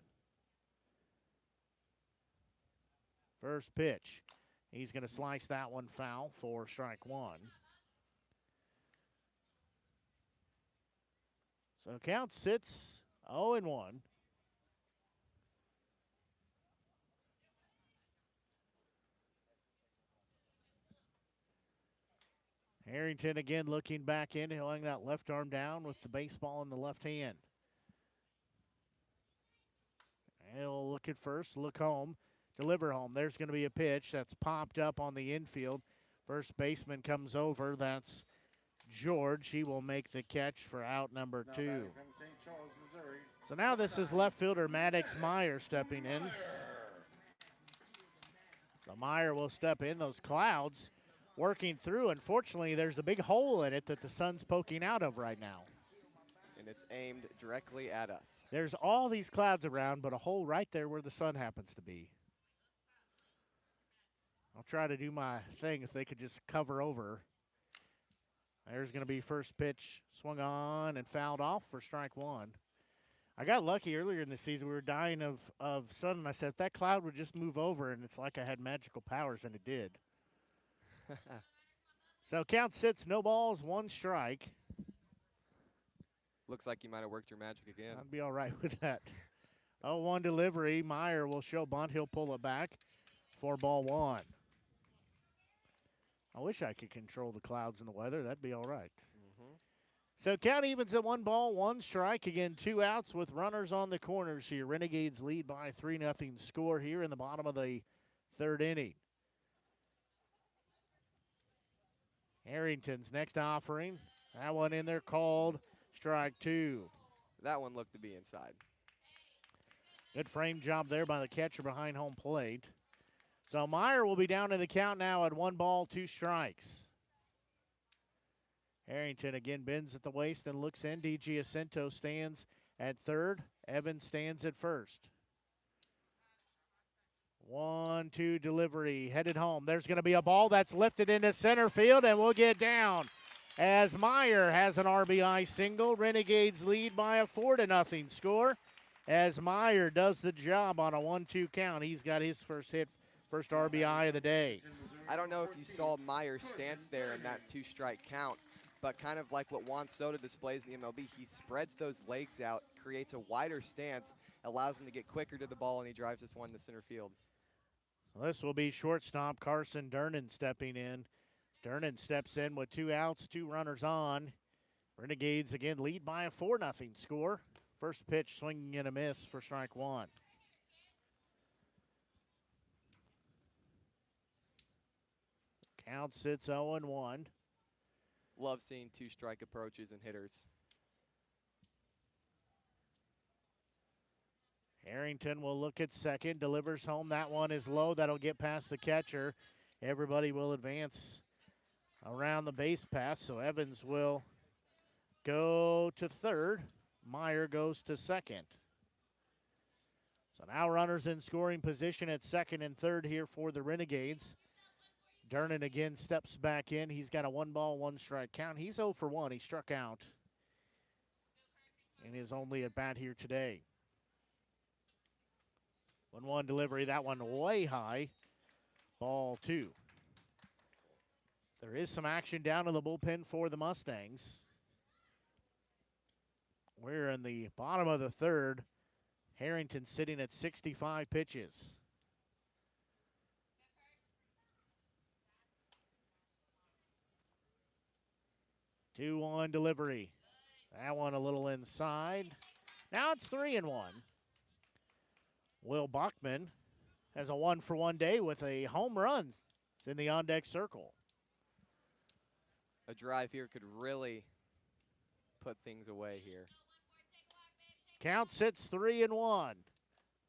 S8: First pitch. He's going to slice that one foul for strike 1. So count sits 0-1. Harrington again looking back in. He'll hang that left arm down with the baseball in the left hand. He'll look at first, look home. Deliver home. There's going to be a pitch that's popped up on the infield. First baseman comes over. That's George. He will make the catch for out number 2. So now this is left fielder Maddox Meyer stepping in. So Meyer will step in. Those clouds working through. Unfortunately, there's a big hole in it that the sun's poking out of right now.
S7: And it's aimed directly at us.
S8: There's all these clouds around, but a hole right there where the sun happens to be. I'll try to do my thing if they could just cover over. There's going to be first pitch swung on and fouled off for strike 1. I got lucky earlier in the season. We were dying of sun, and I said, if that cloud would just move over, and it's like I had magical powers, and it did. So count sits, no balls, 1 strike.
S7: Looks like you might have worked your magic again.
S8: I'd be all right with that. 0-1 delivery. Meyer will show bunt. He'll pull it back for ball 1. I wish I could control the clouds and the weather. That'd be all right. So count evens at 1 ball, 1 strike. Again, 2 outs with runners on the corners here. Renegades lead by 3-0 score here in the bottom of the 3rd inning. Harrington's next offering. That one in there called strike 2.
S7: That one looked to be inside.
S8: Good frame job there by the catcher behind home plate. So Meyer will be down in the count now at 1 ball, 2 strikes. Harrington again bends at the waist and looks in. D.G. Jacinto stands at 3rd. Evans stands at 1st. 1-2 delivery, headed home. There's going to be a ball that's lifted into center field and will get down as Meyer has an RBI single. Renegades lead by a 4-0 score as Meyer does the job on a 1-2 count. He's got his first hit, first RBI of the day.
S7: I don't know if you saw Meyer's stance there in that 2-strike count, but kind of like what Juan Soto displays in the MLB, he spreads those legs out, creates a wider stance, allows him to get quicker to the ball, and he drives this one to center field.
S8: Well, this will be shortstop Carson Dernan stepping in. Dernan steps in with 2 outs, 2 runners on. Renegades again lead by a 4-0 score. First pitch swinging and a miss for strike 1. Count sits 0-1.
S7: Love seeing 2-strike approaches and hitters.
S8: Harrington will look at second, delivers home. That one is low. That'll get past the catcher. Everybody will advance around the base path, so Evans will go to 3rd. Meyer goes to 2nd. So now runners in scoring position at 2nd and 3rd here for the Renegades. Dernan again steps back in. He's got a 1 ball, 1 strike count. He's 0 for 1. He struck out in his only at bat here today. 1-1 delivery. That one way high. Ball 2. There is some action down in the bullpen for the Mustangs. We're in the bottom of the 3rd. Harrington sitting at 65 pitches. Two 2-1 delivery. That one a little inside. Now it's 3-1. Will Bachmann has a 1-for-1 day with a home run. It's in the on-deck circle.
S7: A drive here could really put things away here.
S8: Count sits 3-1.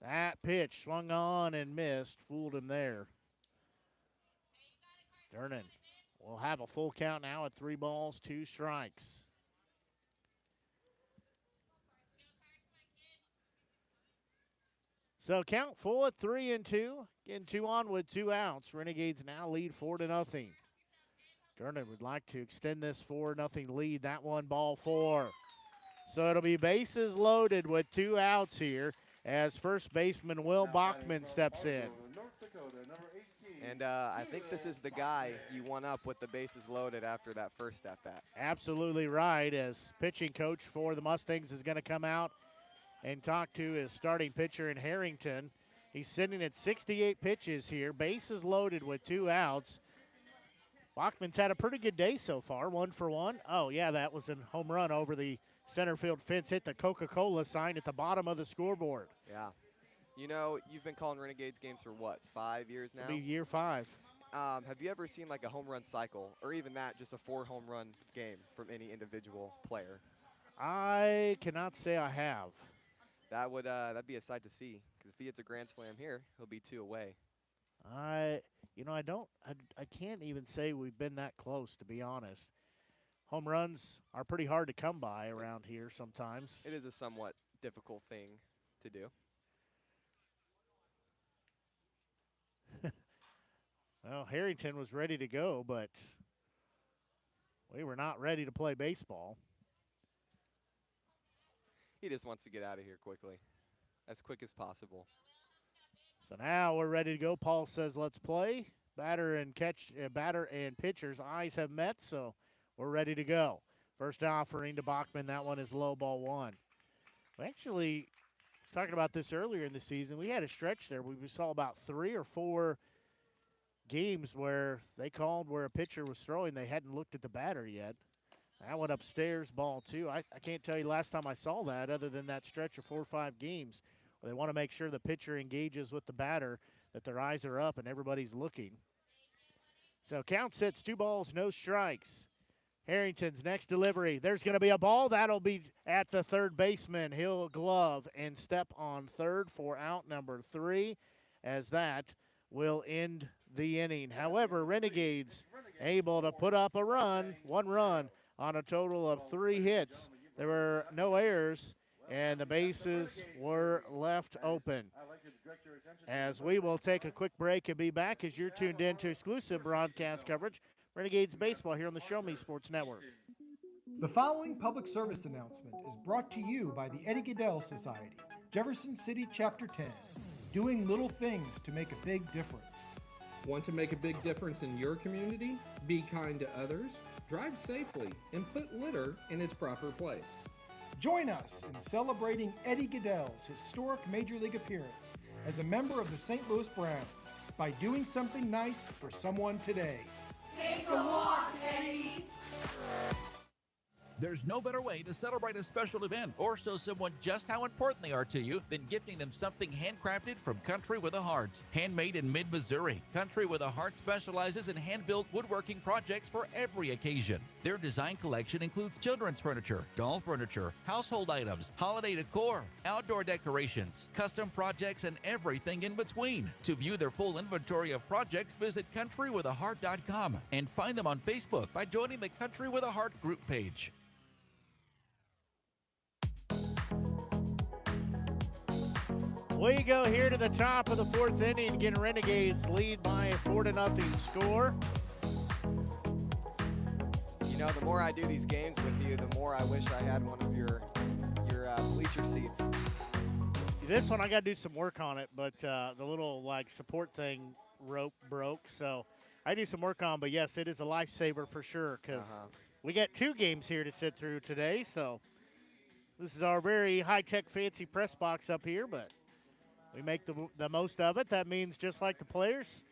S8: That pitch swung on and missed. Fooled him there. Dernan will have a full count now at 3 balls, 2 strikes. So count full at 3-2. Again, 2 on with 2 outs. Renegades now lead 4-0. Dernan would like to extend this 4-0 lead. That 1 ball 4. So it'll be bases loaded with 2 outs here as first baseman Will Bachmann steps in.
S7: And I think this is the guy you won up with the bases loaded after that first at-bat.
S8: Absolutely right, as pitching coach for the Mustangs is going to come out and talk to his starting pitcher in Harrington. He's sitting at 68 pitches here, bases loaded with 2 outs. Bachmann's had a pretty good day so far, 1 for 1. Oh, yeah, that was a home run over the center field fence, hit the Coca-Cola sign at the bottom of the scoreboard.
S7: Yeah. You know, you've been calling Renegades games for what, 5 years now?
S8: It'll be year 5.
S7: Have you ever seen like a home run cycle, or even that, just a 4 home run game from any individual player?
S8: I cannot say I have.
S7: That would that'd be a sight to see, because if he hits a grand slam here, he'll be 2 away.
S8: I can't even say we've been that close, to be honest. Home runs are pretty hard to come by around here sometimes.
S7: It is a somewhat difficult thing to do.
S8: Well, Harrington was ready to go, but we were not ready to play baseball.
S7: He just wants to get out of here quickly, as quick as possible.
S8: So now we're ready to go. Paul says, let's play. Batter and pitcher's eyes have met, so we're ready to go. First offering to Bachmann. That one is low, ball 1. We actually was talking about this earlier in the season. We had a stretch there. We saw about 3 or 4 games where they called where a pitcher was throwing. They hadn't looked at the batter yet. That went upstairs, ball 2. I can't tell you last time I saw that other than that stretch of 4 or 5 games where they want to make sure the pitcher engages with the batter, that their eyes are up and everybody's looking. So count sits, 2 balls, no strikes. Harrington's next delivery. There's going to be a ball. That'll be at the third baseman. He'll glove and step on third for out number 3, as that will end the inning. However, Renegades able to put up a run, 1 run, on a total of 3 hits. There were no errors, and the bases were left open. As we will take a quick break and be back as you're tuned in to exclusive broadcast coverage, Renegades Baseball here on the Show Me Sports Network.
S17: The following public service announcement is brought to you by the Eddie Gaedel Society, Jefferson City Chapter 10, doing little things to make a big difference.
S18: Want to make a big difference in your community? Be kind to others, drive safely, and put litter in its proper place.
S17: Join us in celebrating Eddie Gaedel's historic Major League appearance as a member of the St. Louis Browns by doing something nice for someone today.
S19: Take a walk, Eddie.
S20: There's no better way to celebrate a special event or show someone just how important they are to you than gifting them something handcrafted from Country with a Heart. Handmade in mid-Missouri, Country with a Heart specializes in hand-built woodworking projects for every occasion. Their design collection includes children's furniture, doll furniture, household items, holiday decor, outdoor decorations, custom projects, and everything in between. To view their full inventory of projects, visit countrywithaheart.com and find them on Facebook by joining the Country with a Heart group page.
S8: We go here to the top of the 4th inning. Again, Renegades lead by a 4-0 score.
S7: You know, the more I do these games with you, the more I wish I had one of your bleacher seats.
S8: This one I got to do some work on it, but the little support thing rope broke, so I do some work on. But yes, it is a lifesaver for sure because we got 2 games here to sit through today. So this is our very high-tech, fancy press box up here, but we make the most of it. That means just like the players,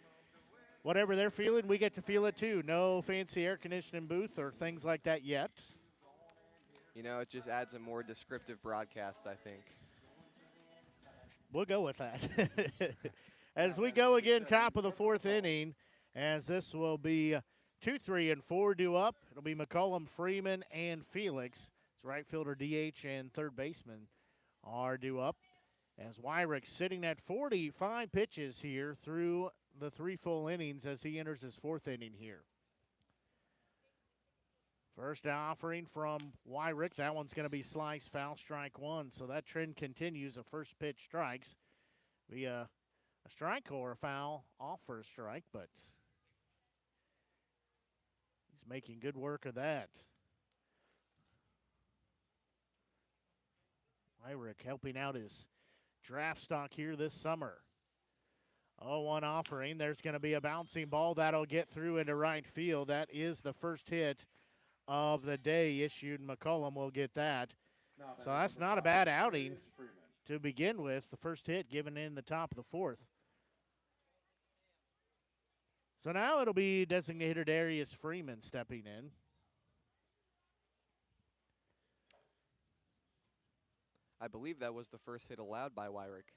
S8: whatever they're feeling, we get to feel it too. No fancy air conditioning booth or things like that yet.
S7: You know, it just adds a more descriptive broadcast, I think.
S8: We'll go with that. As we go again, top of the 4th inning, as this will be 2, 3, and 4 due up. It'll be McCollum, Freeman, and Felix. It's right fielder, DH, and third baseman are due up. As Wyrick sitting at 45 pitches here through the 3 full innings as he enters his 4th inning here. First offering from Wyrick. That one's going to be slice, foul, strike 1. So that trend continues of first pitch strikes. Be a strike or a foul off for a strike, but he's making good work of that. Wyrick helping out his draft stock here this summer. 0-1 offering. There's going to be a bouncing ball that'll get through into right field. That is the first hit of the day issued. McCollum will get that. So that's not a bad outing to begin with. The first hit given in the top of the 4th. So now it'll be designated Darius Freeman stepping in.
S7: I believe that was the first hit allowed by Wyrick.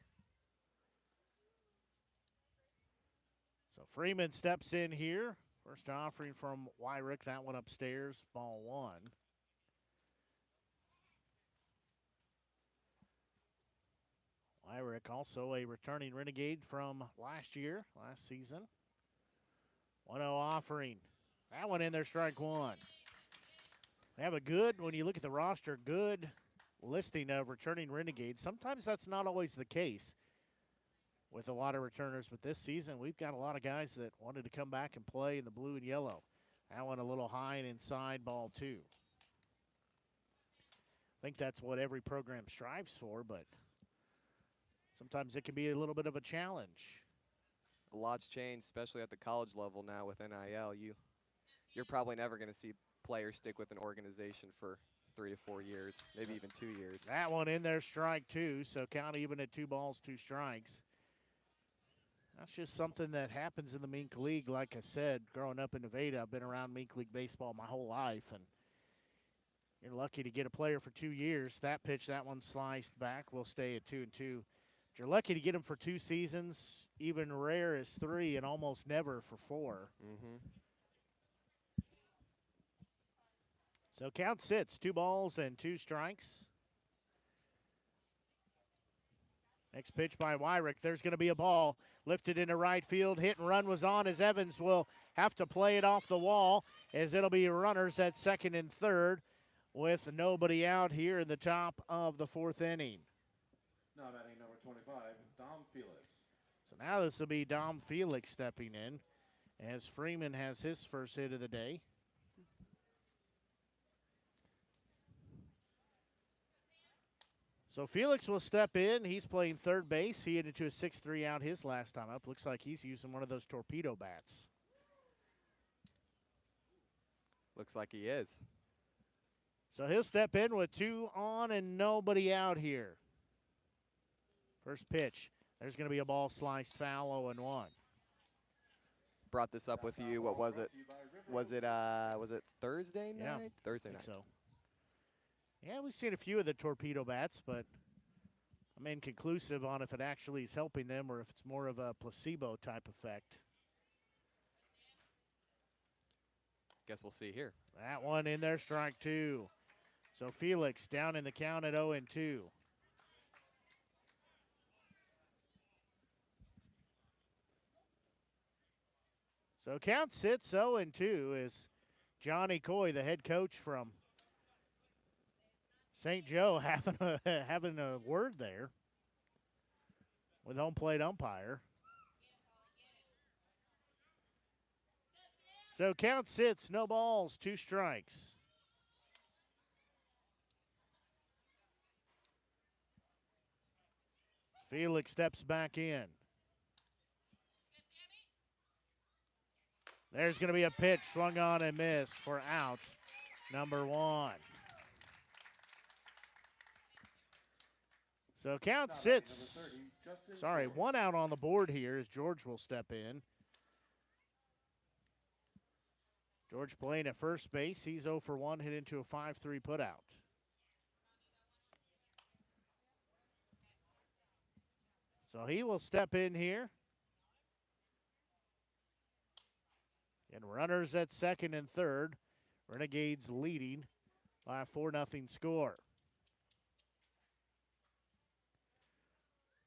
S8: So Freeman steps in here. First offering from Wyrick. That one upstairs, ball 1. Wyrick also a returning Renegade from last season. 1-0 offering. That one in there, strike 1. They have a good, when you look at the roster, good listing of returning Renegades. Sometimes that's not always the case with a lot of returners, but this season we've got a lot of guys that wanted to come back and play in the blue and yellow. That one a little high and inside, ball 2. I think that's what every program strives for, but sometimes it can be a little bit of a challenge.
S7: A lot's changed, especially at the college level now with NIL. You're probably never going to see players stick with an organization for 3 to 4 years, maybe even 2 years.
S8: That one in there, strike 2, so count even at 2 balls, 2 strikes. That's just something that happens in the Mink League. Like I said, growing up in Nevada, I've been around Mink League baseball my whole life, and You're lucky to get a player for 2 years. That pitch, that one sliced back, will stay at 2-2. But you're lucky to get him for 2 seasons. Even rare is 3 and almost never for 4.
S7: Mm-hmm.
S8: So count sits, 2 balls and 2 strikes. Next pitch by Wyrick. There's going to be a ball lifted into right field. Hit and run was on as Evans will have to play it off the wall as it'll be runners at second and third with nobody out here in the top of the 4th inning.
S11: Now batting number 25, Dom Felix.
S8: So now this will be Dom Felix stepping in as Freeman has his first hit of the day. So Felix will step in. He's playing third base. He hit into a 6-3 out his last time up. Looks like he's using one of those torpedo bats.
S7: Looks like he is.
S8: So he'll step in with 2 on and nobody out here. First pitch. There's going to be a ball sliced foul, 0-1.
S7: Brought this up with you. What was it? Was it Thursday night?
S8: Yeah,
S7: Thursday night.
S8: So. Yeah, we've seen a few of the torpedo bats, but I'm inconclusive on if it actually is helping them or if it's more of a placebo type effect.
S7: Guess we'll see here.
S8: That one in there, strike 2. So Felix down in the count at 0-2. So count sits 0-2 as Johnny Coy, the head coach from St. Joe, having a word there with home plate umpire. So count sits, no balls, 2 strikes. Felix steps back in. There's going to be a pitch swung on and missed for out number 1. So count sits. 1 out on the board here as George will step in. George playing at first base. He's 0 for 1, hit into a 5-3 putout. So he will step in here. And runners at second and third. Renegades leading by a 4-0 score.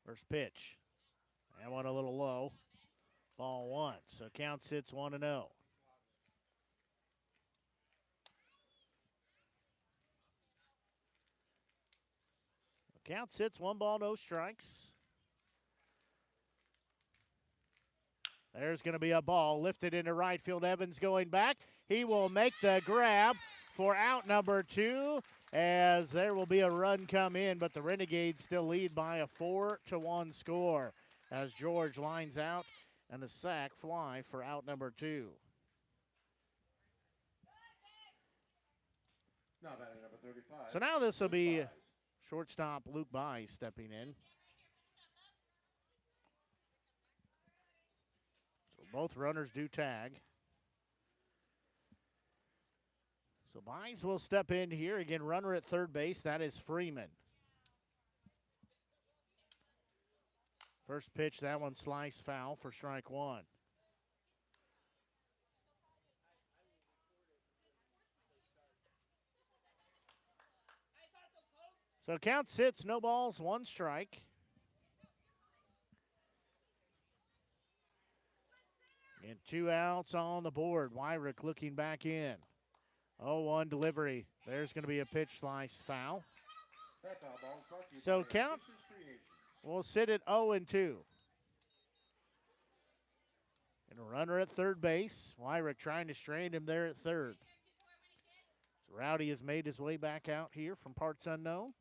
S8: First pitch. That one a little low. Ball 1. So count sits 1-0. Count sits 1 ball, no strikes. There's going to be a ball lifted into right field. Evans going back. He will make the grab for out number 2 as there will be a run come in, but the Renegades still lead by a 4-1 score as George lines out and a sac fly for out number 2.
S11: Now batting number 35.
S8: So now this will be shortstop Luke Buys stepping in. So both runners do tag. So Buys will step in here. Again, runner at third base. That is Freeman. First pitch, that one sliced foul for strike 1. So count sits, no balls, 1 strike. And 2 outs on the board. Wyrick looking back in. 0-1 delivery. There's going to be a pitch slice foul. So count will sit at 0-2. And a runner at third base. Wyrick trying to strain him there at third. So Rowdy has made his way back out here from parts unknown.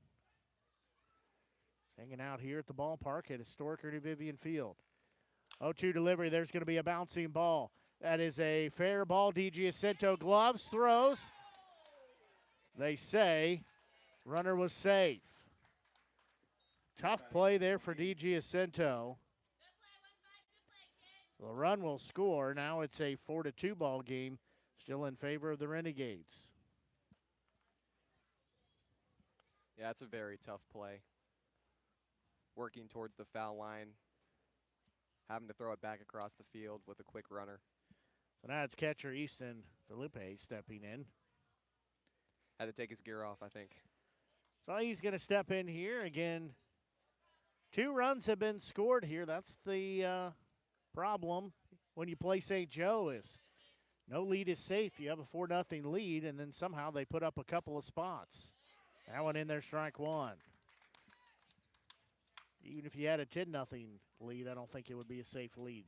S8: Hanging out here at the ballpark at historic Ernie Vivian Field. 0-2 delivery. There's going to be a bouncing ball. That is a fair ball. DG Jacinto gloves, throws. They say runner was safe. Tough play there for DG Jacinto. So the run will score. Now it's a 4-2 ball game, still in favor of the Renegades.
S7: Yeah, it's a very tough play. Working towards the foul line, having to throw it back across the field with a quick runner.
S8: So now it's catcher Easton Felipe stepping in.
S7: Had to take his gear off, I think.
S8: So he's going to step in here again. 2 runs have been scored here. That's the problem when you play St. Joe is no lead is safe. You have a 4-0 lead, and then somehow they put up a couple of spots. That one in there, strike 1. Even if you had a 10-0 lead, I don't think it would be a safe lead.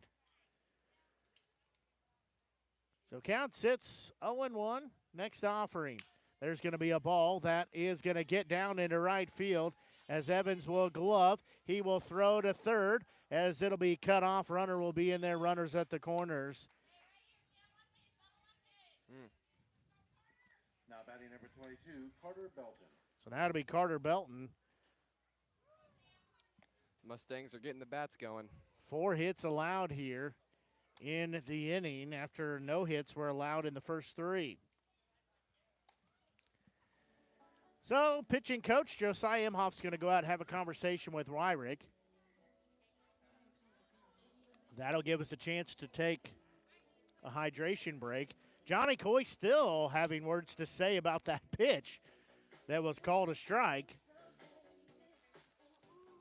S8: So count sits 0-1. Next offering. There's going to be a ball that is going to get down into right field as Evans will glove. He will throw to third as it'll be cut off. Runner will be in there. Runners at the corners.
S11: Now batting number 22, Carter Belton.
S8: So now it'll be Carter Belton.
S7: Mustangs are getting the bats going.
S8: 4 hits allowed here in the inning after no hits were allowed in the first 3. So pitching coach Josiah Imhoff's going to go out and have a conversation with Wyrick. That'll give us a chance to take a hydration break. Johnny Coy still having words to say about that pitch that was called a strike.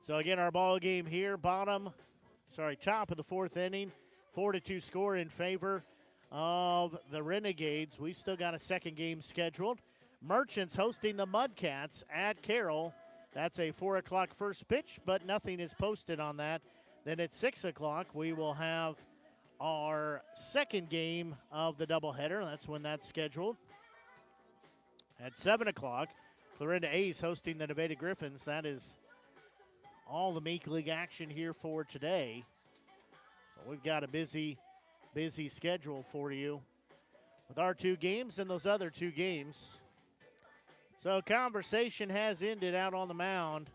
S8: So again, our ball game here, top of the 4th inning, 4-2 score in favor of the Renegades. We've still got a second game scheduled. Merchants hosting the Mudcats at Carroll. That's a 4 o'clock first pitch, but nothing is posted on that. Then at 6 o'clock, we will have our second game of the doubleheader. That's when that's scheduled. At 7 o'clock, Clarinda A's hosting the Nevada Griffins. That is all the Meek League action here for today. But we've got a busy schedule for you with our 2 games and those other 2 games. So conversation has ended out on the mound.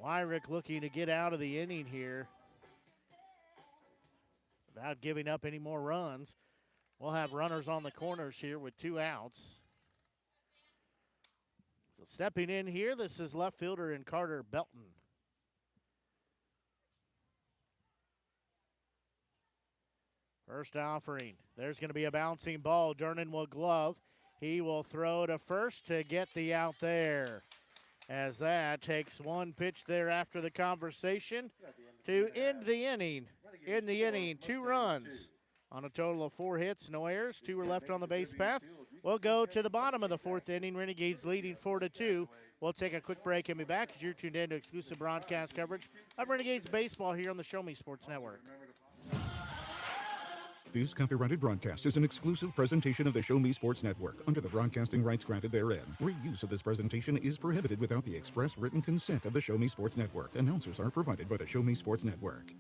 S8: Wyrick looking to get out of the inning here without giving up any more runs. We'll have runners on the corners here with 2 outs. So stepping in here, this is left fielder in Carter Belton. First offering. There's going to be a bouncing ball. Dernan will glove. He will throw to first to get the out there. As that takes 1 pitch there after the conversation to end the inning. In the inning, 2 runs on a total of 4 hits, no errors. 2 were left on the base path. We'll go to the bottom of the 4th inning. Renegades leading 4-2. We'll take a quick break and be back as you're tuned in to exclusive broadcast coverage of Renegades baseball here on the Show Me Sports Network.
S1: This copyrighted broadcast is an exclusive presentation of the Show Me Sports Network under the broadcasting rights granted therein. Reuse of this presentation is prohibited without the express written consent of the Show Me Sports Network. Announcers are provided by the Show Me Sports Network.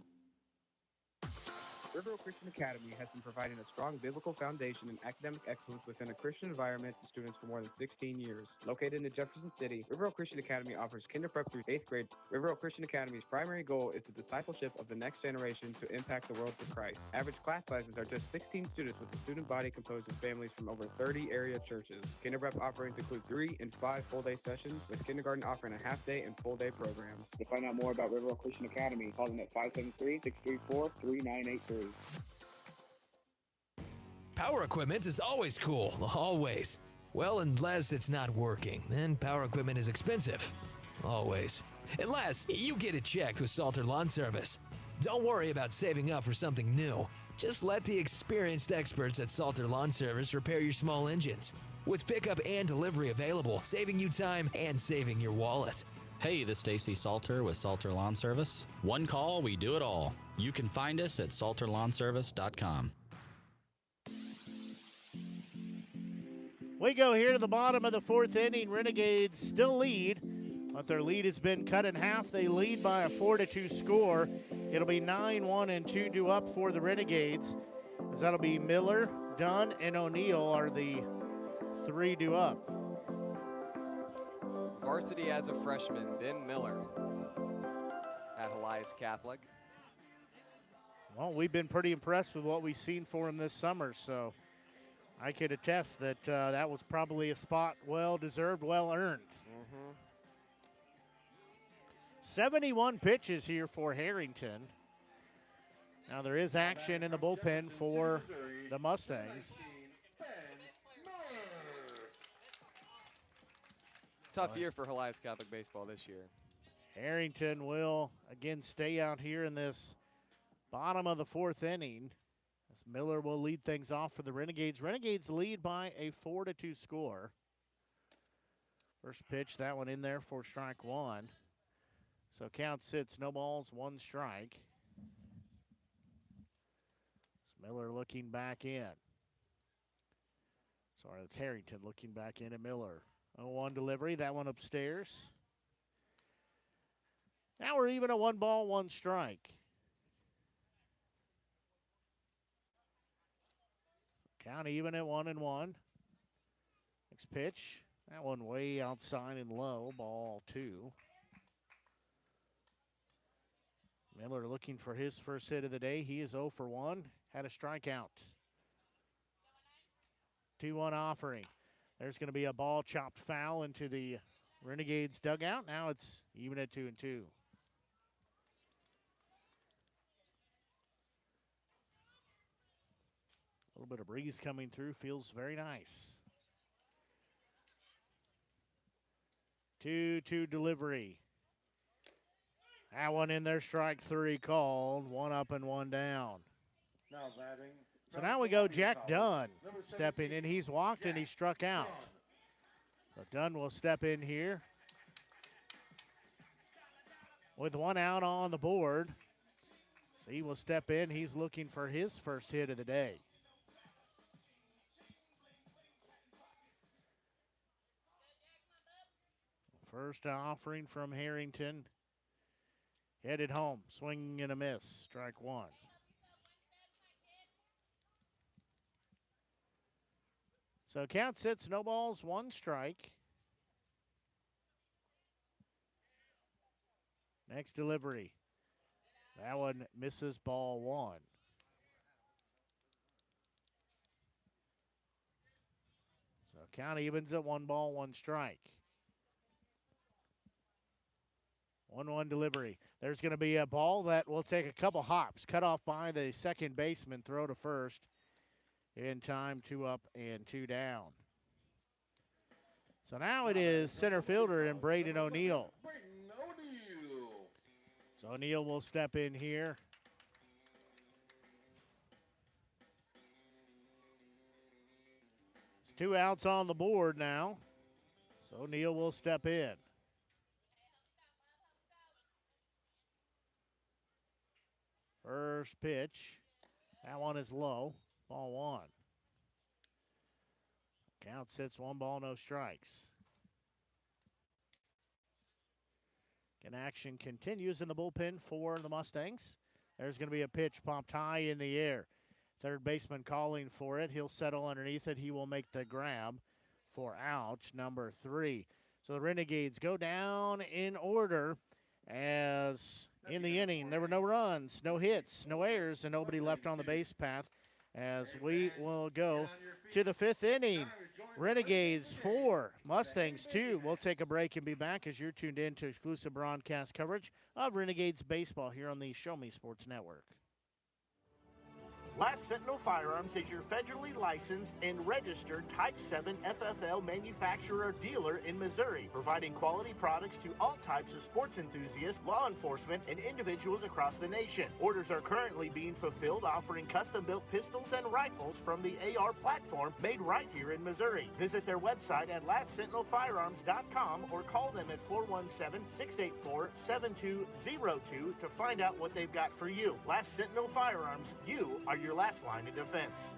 S3: River Oak Christian Academy has been providing a strong biblical foundation and academic excellence within a Christian environment to students for more than 16 years. Located in Jefferson City, River Oak Christian Academy offers kinder prep through 8th grade. River Oak Christian Academy's primary goal is the discipleship of the next generation to impact the world for Christ. Average class sizes are just 16 students with a student body composed of families from over 30 area churches. Kinder prep offerings include 3 and 5 full-day sessions, with kindergarten offering a half-day and full-day program. To find out more about River Oak Christian Academy, call them at 573-634-3983.
S4: Power equipment is always cool, always. Well, unless it's not working, then power equipment is expensive. Always. Unless you get it checked with Salter Lawn Service. Don't worry about saving up for something new. Just let the experienced experts at Salter Lawn Service repair your small engines. With pickup and delivery available, saving you time and saving your wallet.
S5: Hey, this is Stacy Salter with Salter Lawn Service. 1 call, we do it all. You can find us at salterlawnservice.com.
S8: We go here to the bottom of the 4th inning. Renegades still lead, but their lead has been cut in half. They lead by a 4-2 score. It'll be 9-1 and 2 up for the Renegades. As that'll be Miller, Dunn, and O'Neill are the 3 up.
S7: Varsity as a freshman, Ben Miller at Elias Catholic.
S8: Well, we've been pretty impressed with what we've seen for him this summer, so I could attest that that was probably a spot well-deserved, well-earned. 71 pitches here for Harrington. Now there is action in the bullpen for the Mustangs.
S7: Tough year for Helias Catholic baseball this year.
S8: Harrington will again stay out here in this bottom of the fourth inning, as Miller will lead things off for the Renegades. Renegades lead by a 4-2 score. First pitch, that one in there for strike one. So count sits, no balls, one strike. As Miller looking back in. Sorry, that's Harrington looking back in at Miller. 0-1 delivery, that one upstairs. Now we're even at 1 ball, 1 strike. Count even at 1-1. Next pitch, that one way outside and low, ball 2. Miller looking for his first hit of the day. He is 0 for 1, had a strikeout. 2-1 offering. There's going to be a ball chopped foul into the Renegades dugout. Now it's even at 2-2. A little bit of breeze coming through. Feels very nice. 2-2 delivery. That one in there, strike 3 called. 1 up and 1 down.
S11: Now batting.
S8: So now we go Jack Dunn stepping in. He's walked and he struck out. So Dunn will step in here with 1 out on the board. So he will step in. He's looking for his first hit of the day. First offering from Harrington. Headed home. Swing and a miss. Strike 1. So count sits, no balls, 1 strike. Next delivery. That one misses, ball 1. So count evens at 1 ball, 1 strike. 1-1 delivery. There's going to be a ball that will take a couple hops. Cut off by the second baseman, throw to first. In time, 2 up and 2 down. So now it is center fielder and Braden O'Neill. So O'Neill will step in here. It's 2 outs on the board now. So O'Neill will step in. First pitch. That one is low. Ball 1. Count sits, 1 ball, no strikes. And action continues in the bullpen for the Mustangs. There's going to be a pitch popped high in the air. Third baseman calling for it. He'll settle underneath it. He will make the grab for out number 3. So the Renegades go down in order, as in the inning there were no runs, no hits, no errors, and nobody left on the base path. As we will go to the 5th inning. Renegades 4, Mustangs 2. We'll take a break and be back as you're tuned in to exclusive broadcast coverage of Renegades baseball here on the Show Me Sports Network.
S2: Last Sentinel Firearms is your federally licensed and registered Type 7 FFL manufacturer dealer in Missouri, providing quality products to all types of sports enthusiasts, law enforcement, and individuals across the nation. Orders are currently being fulfilled, offering custom-built pistols and rifles from the AR platform made right here in Missouri. Visit their website at lastsentinelfirearms.com or call them at 417-684-7202 to find out what they've got for you. Last Sentinel Firearms, you are your last line of defense.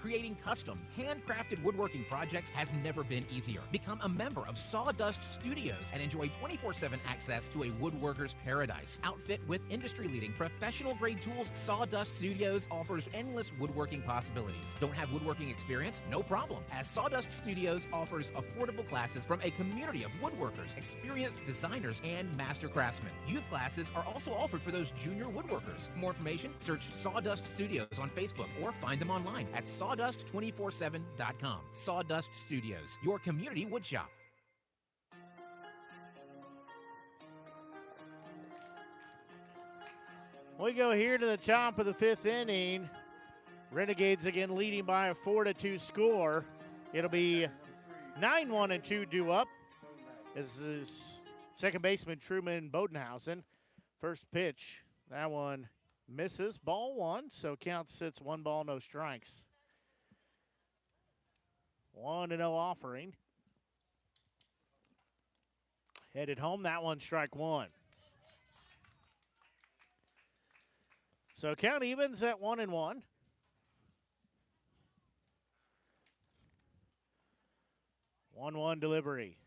S21: Creating custom, handcrafted woodworking projects has never been easier. Become a member of Sawdust Studios and enjoy 24/7 access to a woodworker's paradise. Outfit with industry-leading professional-grade tools, Sawdust Studios offers endless woodworking possibilities. Don't have woodworking experience? No problem, as Sawdust Studios offers affordable classes from a community of woodworkers, experienced designers, and master craftsmen. Youth classes are also offered for those junior woodworkers. For more information, search Sawdust Studios on Facebook or find them online at Sawdust247.com. Sawdust Studios, your community woodshop.
S8: We go here to the top of the 5th inning. Renegades again leading by a 4-2 score. It'll be 9-1 and 2 due up. This is second baseman Truman Bodenhausen. First pitch, that one misses. Ball 1, so count sits 1 ball, no strikes. 1-0 offering. Headed home, that one strike 1. So count evens at 1-1. 1-1 delivery.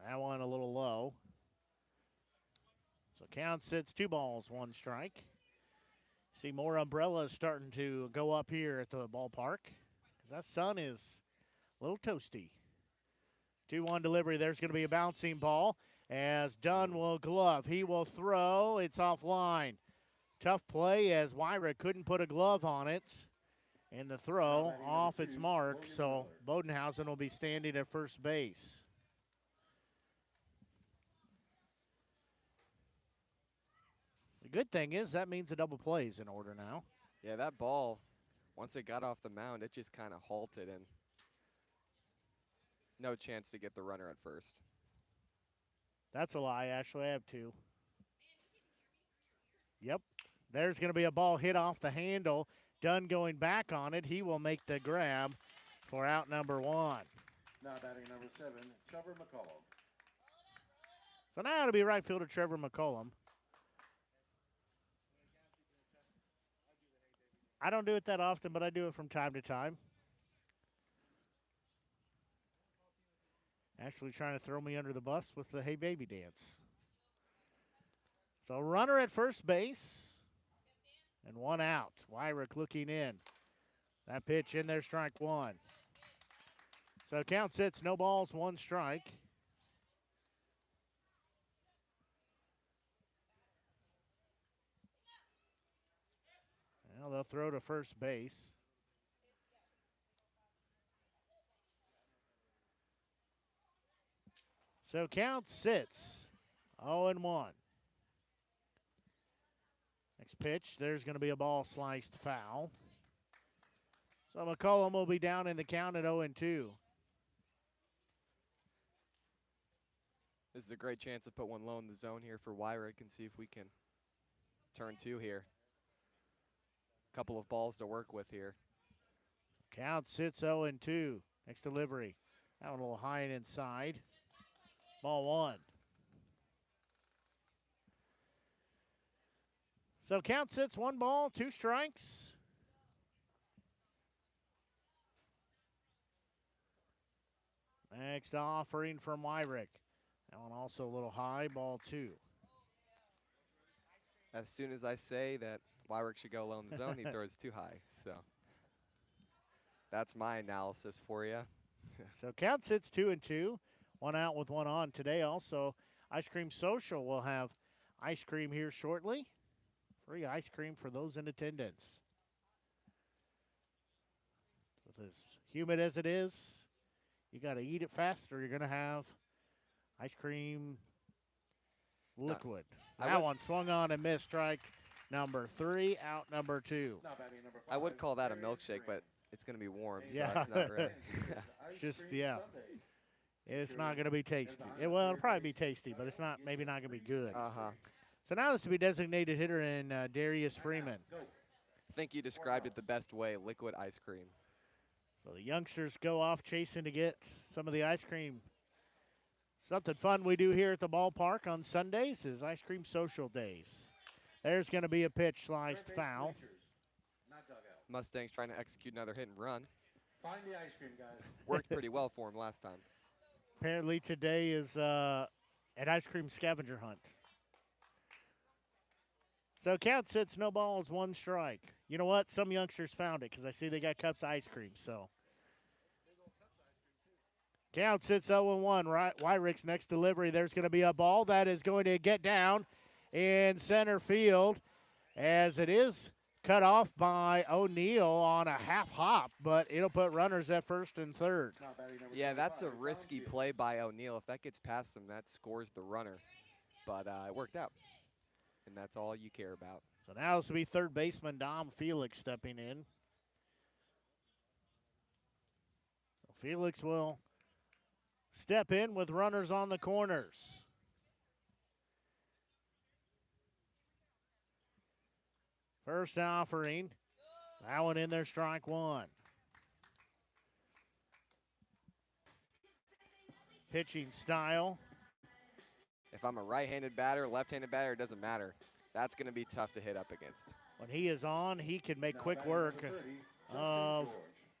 S8: That one a little low. So count sits 2 balls, 1 strike. See more umbrellas starting to go up here at the ballpark because that sun is a little toasty. 2-1 delivery. There's going to be a bouncing ball as Dunn will glove. He will throw. It's offline. Tough play as Wyra couldn't put a glove on it. And the throw off its mark, so Bodenhausen will be standing at first base. The good thing is that means a double play is in order now.
S7: Yeah, that ball, once it got off the mound, it just kind of halted and no chance to get the runner at first.
S8: That's a lie, Ashley. I have 2. Yep. There's going to be a ball hit off the handle. Dunn going back on it. He will make the grab for out number 1.
S11: Now batting number 7, Trevor McCollum.
S8: So now it'll be right fielder Trevor McCollum. I don't do it that often, but I do it from time to time. Actually trying to throw me under the bus with the Hey Baby dance. So runner at first base and 1 out. Wyrick looking in. That pitch in there, strike 1. So count sits, no balls, 1 strike. Well, they'll throw to first base. So count sits, 0-1. Next pitch, there's going to be a ball sliced foul. So McCollum will be down in the count at 0-2.
S7: This is a great chance to put one low in the zone here for Wyrick and see if we can turn 2 here. Couple of balls to work with here.
S8: Count sits 0-2. Next delivery. That one a little high and inside. Ball 1. So count sits 1 ball, 2 strikes. Next offering from Wyrick. That one also a little high, ball 2.
S7: As soon as I say that Wyrick should go low in the zone, he throws too high. So that's my analysis for you.
S8: So count sits 2-2. 1 out with 1 on. Today also, Ice Cream Social will have ice cream here shortly. Free ice cream for those in attendance. With as humid as it is, you got to eat it fast or you're going to have ice cream liquid. That one swung on and missed, strike number 3, out number 2.
S7: I would call that a milkshake, but it's going to be warm, so
S8: yeah.
S7: it's not really.
S8: Just, yeah. It's not going to be tasty. Well, it'll probably be tasty, but it's not. Maybe not going to be good.
S7: Uh-huh.
S8: So now this will be designated hitter in Darius Freeman.
S7: I think you described it the best way, liquid ice cream.
S8: So the youngsters go off chasing to get some of the ice cream. Something fun we do here at the ballpark on Sundays is ice cream social days. There's going to be a pitch sliced foul.
S7: Mustangs trying to execute another hit and run.
S11: Find the ice cream, guys.
S7: Worked pretty well for him last time.
S8: Apparently today is an ice cream scavenger hunt. So count sits, no balls, 1 strike. You know what? Some youngsters found it because I see they got cups of ice cream. So count sits 0-1. Right, Wyrick's next delivery. There's going to be a ball that is going to get down in center field as it is cut off by O'Neill on a half hop, but it'll put runners at first and third.
S7: Yeah, that's a risky play by O'Neill. If that gets past him, that scores the runner. But it worked out, and that's all you care about.
S8: So now this will be third baseman Dom Felix stepping in. So Felix will step in with runners on the corners. First offering. That one in there, strike one. Pitching style.
S7: If I'm a right-handed batter, left-handed batter, it doesn't matter. That's going to be tough to hit up against.
S8: When he is on, he can make quick work of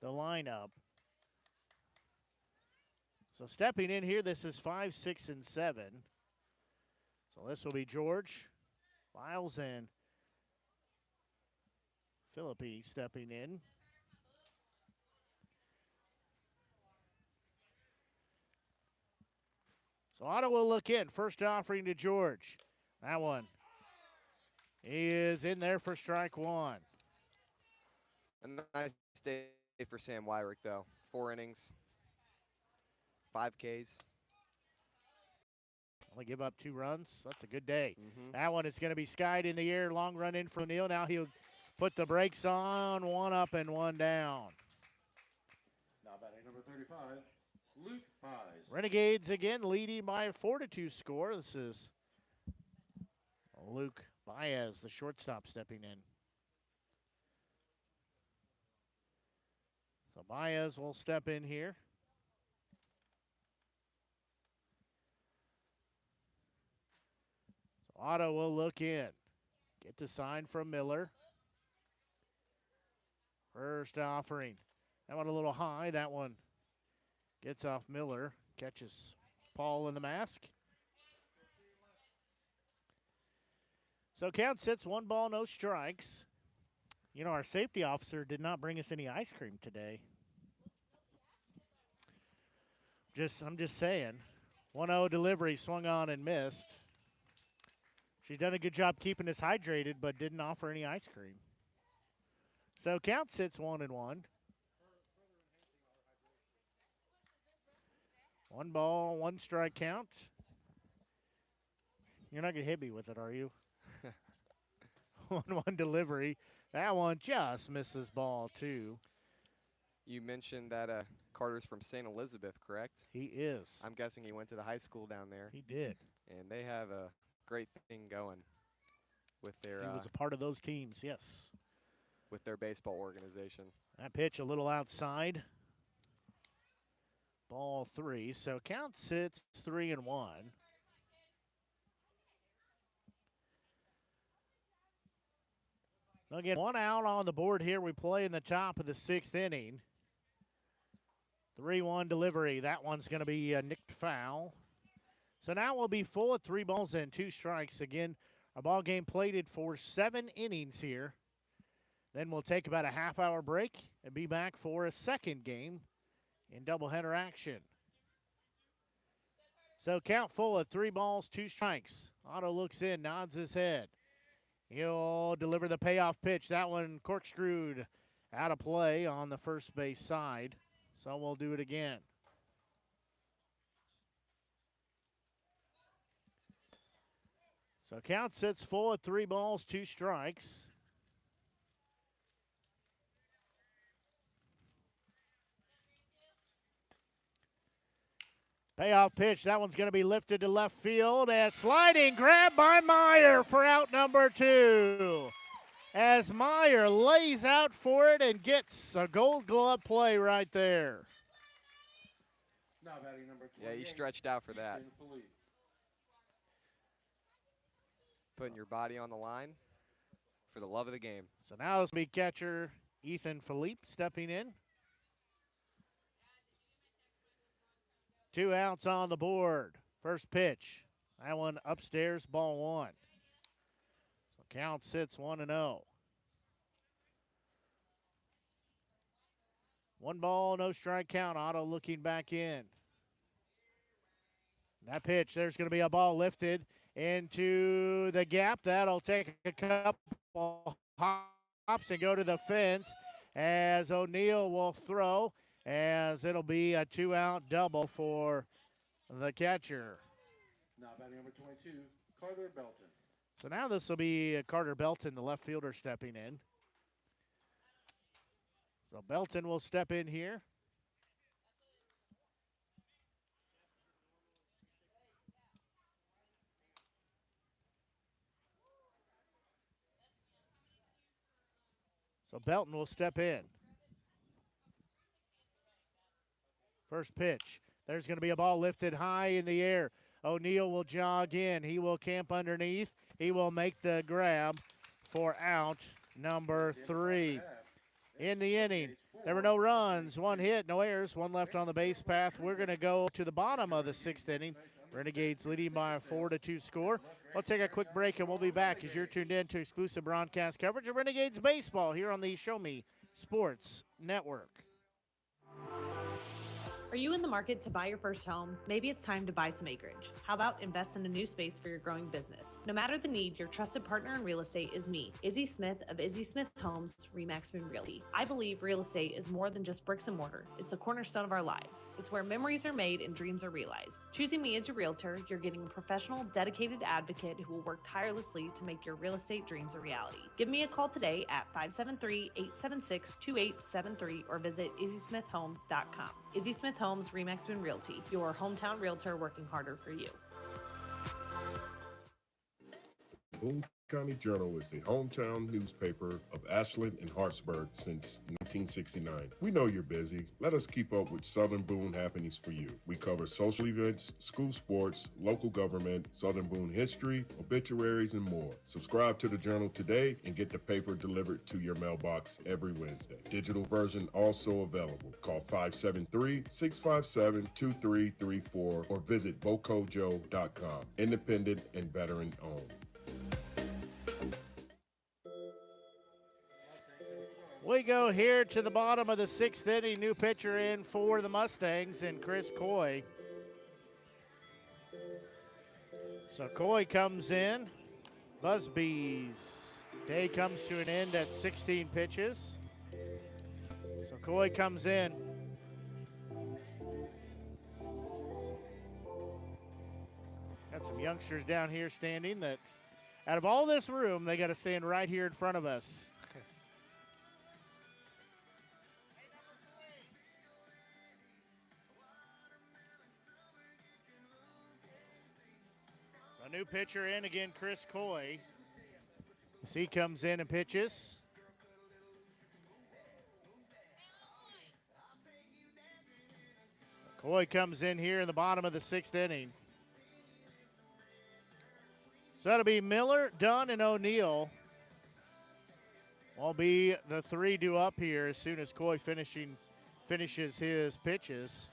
S8: the lineup. So stepping in here, this is 5, 6, and 7. So this will be George, Lyles, and Philippi stepping in. So Otto will look in. First offering to George. That one is in there for strike one.
S7: A nice day for Sam Wyrick, though. 4 innings, 5 Ks.
S8: Only give up 2 runs. That's a good day. That one is going to be skied in the air. Long run in for Neal. Now he'll put the brakes on. 1 up and 1 down.
S11: Now batting number 35, Luke Pies.
S8: Renegades again leading by a 4-2 score. This is Luke Baez, the shortstop, stepping in. So Baez will step in here. So Otto will look in. Get the sign from Miller. First offering. That one a little high. That one gets off Miller. Catches Paul in the mask. So count sits, 1 ball, no strikes. You know, our safety officer did not bring us any ice cream today. I'm just saying. 1-0 delivery, swung on and missed. She's done a good job keeping us hydrated, but didn't offer any ice cream. So count sits 1-1. 1 ball, 1 strike count. You're not going to hit me with it, are you? 1-1 delivery. That one just misses ball 2.
S7: You mentioned that Carter's from St. Elizabeth, correct?
S8: He is.
S7: I'm guessing he went to the high school down there.
S8: He did.
S7: And they have a great thing going with their
S8: He was a part of those teams, yes.
S7: With their baseball organization.
S8: That pitch a little outside. Ball 3. So count sits 3-1. Again, 1 out on the board here. We play in the top of the 6th inning. 3-1 delivery. That one's going to be nicked foul. So now we'll be full at 3 balls and 2 strikes. Again, our ball game plated for 7 innings here. Then we'll take about a half-hour break and be back for a second game in doubleheader action. So count full at 3 balls, 2 strikes. Otto looks in, nods his head. He'll deliver the payoff pitch. That one corkscrewed out of play on the first base side. So we'll do it again. So count sits full at 3 balls, 2 strikes. Payoff pitch. That one's going to be lifted to left field. And sliding grab by Meyer for out number 2. As Meyer lays out for it and gets a Gold Glove play right there.
S11: Now batting number 28.
S7: Yeah, he stretched out for that. Putting your body on the line for the love of the game.
S8: So now it's be catcher Ethan Philippe stepping in. 2 outs on the board. First pitch. That one upstairs, ball 1. So count sits 1-0. 1 ball, no strike count. Otto looking back in. That pitch, there's going to be a ball lifted into the gap. That'll take a couple hops and go to the fence as O'Neal will throw, as it'll be a 2-out double for the catcher.
S11: Now batting number 22, Carter Belton.
S8: So now this will be Carter Belton, the left fielder, stepping in. So Belton will step in here. So Belton will step in. First pitch. There's going to be a ball lifted high in the air. O'Neal will jog in. He will camp underneath. He will make the grab for out number 3. In the inning, there were no runs, 1 hit, no errors, 1 left on the base path. We're going to go to the bottom of the 6th inning. Renegades leading by a 4-2 score. We'll take a quick break, and we'll be back as you're tuned in to exclusive broadcast coverage of Renegades baseball here on the Show Me Sports Network.
S6: Are you in the market to buy your first home? Maybe it's time to buy some acreage. How about invest in a new space for your growing business? No matter the need, your trusted partner in real estate is me, Izzy Smith of Izzy Smith Homes, Remax Moon Realty. I believe real estate is more than just bricks and mortar. It's the cornerstone of our lives. It's where memories are made and dreams are realized. Choosing me as your realtor, you're getting a professional, dedicated advocate who will work tirelessly to make your real estate dreams a reality. Give me a call today at 573-876-2873 or visit izzysmithhomes.com. Izzy Smith Homes, Remax Moon Realty, your hometown realtor working harder for you.
S13: Boone County Journal is the hometown newspaper of Ashland and Hartsburg since 1969. We know you're busy. Let us keep up with Southern Boone happenings for you. We cover social events, school sports, local government, Southern Boone history, obituaries, and more. Subscribe to the Journal today and get the paper delivered to your mailbox every Wednesday. Digital version also available. Call 573-657-2334 or visit bocojo.com. Independent and veteran owned.
S8: We go here to the bottom of the 6th inning. New pitcher in for the Mustangs and Chris Coy. So Coy comes in. Busby's day comes to an end at 16 pitches. So Coy comes in. Got some youngsters down here standing that out of all this room, they got to stand right here in front of us. A new pitcher in again, Chris Coy. As he comes in and pitches. Coy comes in here in the bottom of the 6th inning. So that'll be Miller, Dunn, and O'Neal. Will be the 3 due up here as soon as Coy finishes his pitches.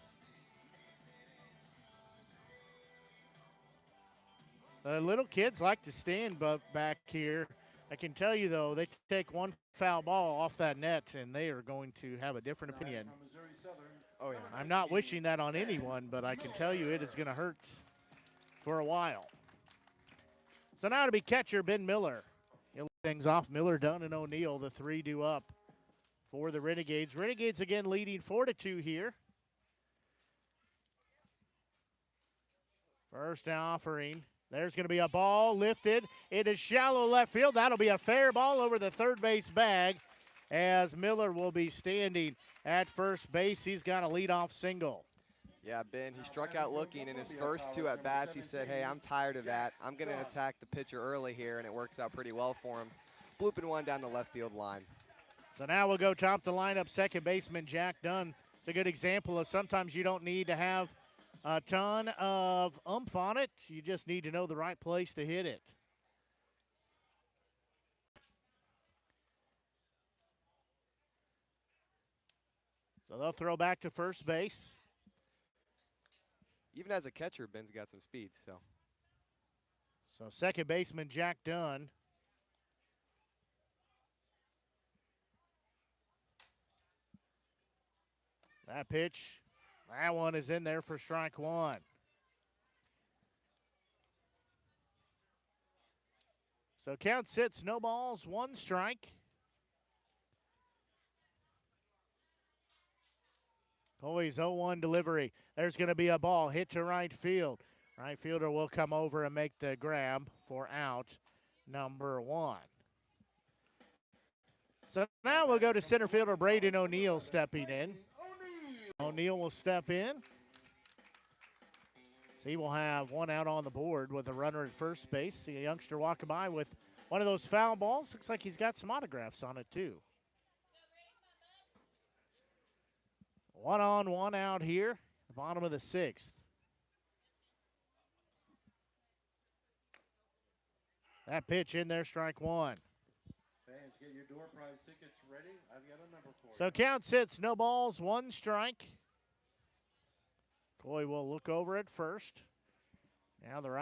S8: The little kids like to stand back here. I can tell you, though, they take one foul ball off that net, and they are going to have a different opinion.
S7: Oh, yeah.
S8: I'm not wishing that on anyone, but I can tell you it is going to hurt for a while. So now to be catcher, Ben Miller. He'll lead things off. Miller, Dunn, and O'Neal, the 3 due up for the Renegades. Renegades again leading 4-2 here. First offering. There's going to be a ball lifted. It is shallow left field. That'll be a fair ball over the third base bag as Miller will be standing at first base. He's got a leadoff single.
S7: Yeah, Ben, he struck out looking in his first 2 at-bats. He said, hey, I'm tired of that. I'm going to attack the pitcher early here, and it works out pretty well for him. Blooping one down the left field line.
S8: So now we'll go top the lineup, second baseman Jack Dunn. It's a good example of sometimes you don't need to have a ton of oomph on it. You just need to know the right place to hit it. So they'll throw back to first base.
S7: Even as a catcher, Ben's got some speed. So
S8: second baseman Jack Dunn. That pitch, that one is in there for strike 1. So count sits, no balls, 1 strike. Coy's 0-1 delivery. There's going to be a ball hit to right field. Right fielder will come over and make the grab for out number 1. So now we'll go to center fielder Braden O'Neill stepping in. O'Neill will step in. So he will have one out on the board with a runner at first base. See a youngster walking by with one of those foul balls. Looks like he's got some autographs on it too. 1 on, 1 out here, the bottom of the 6th. That pitch in there, strike 1.
S11: Fans, get your door prize tickets ready. I've got a number for you.
S8: So count sits, no balls, 1 strike. Coy will look over at first. Now the right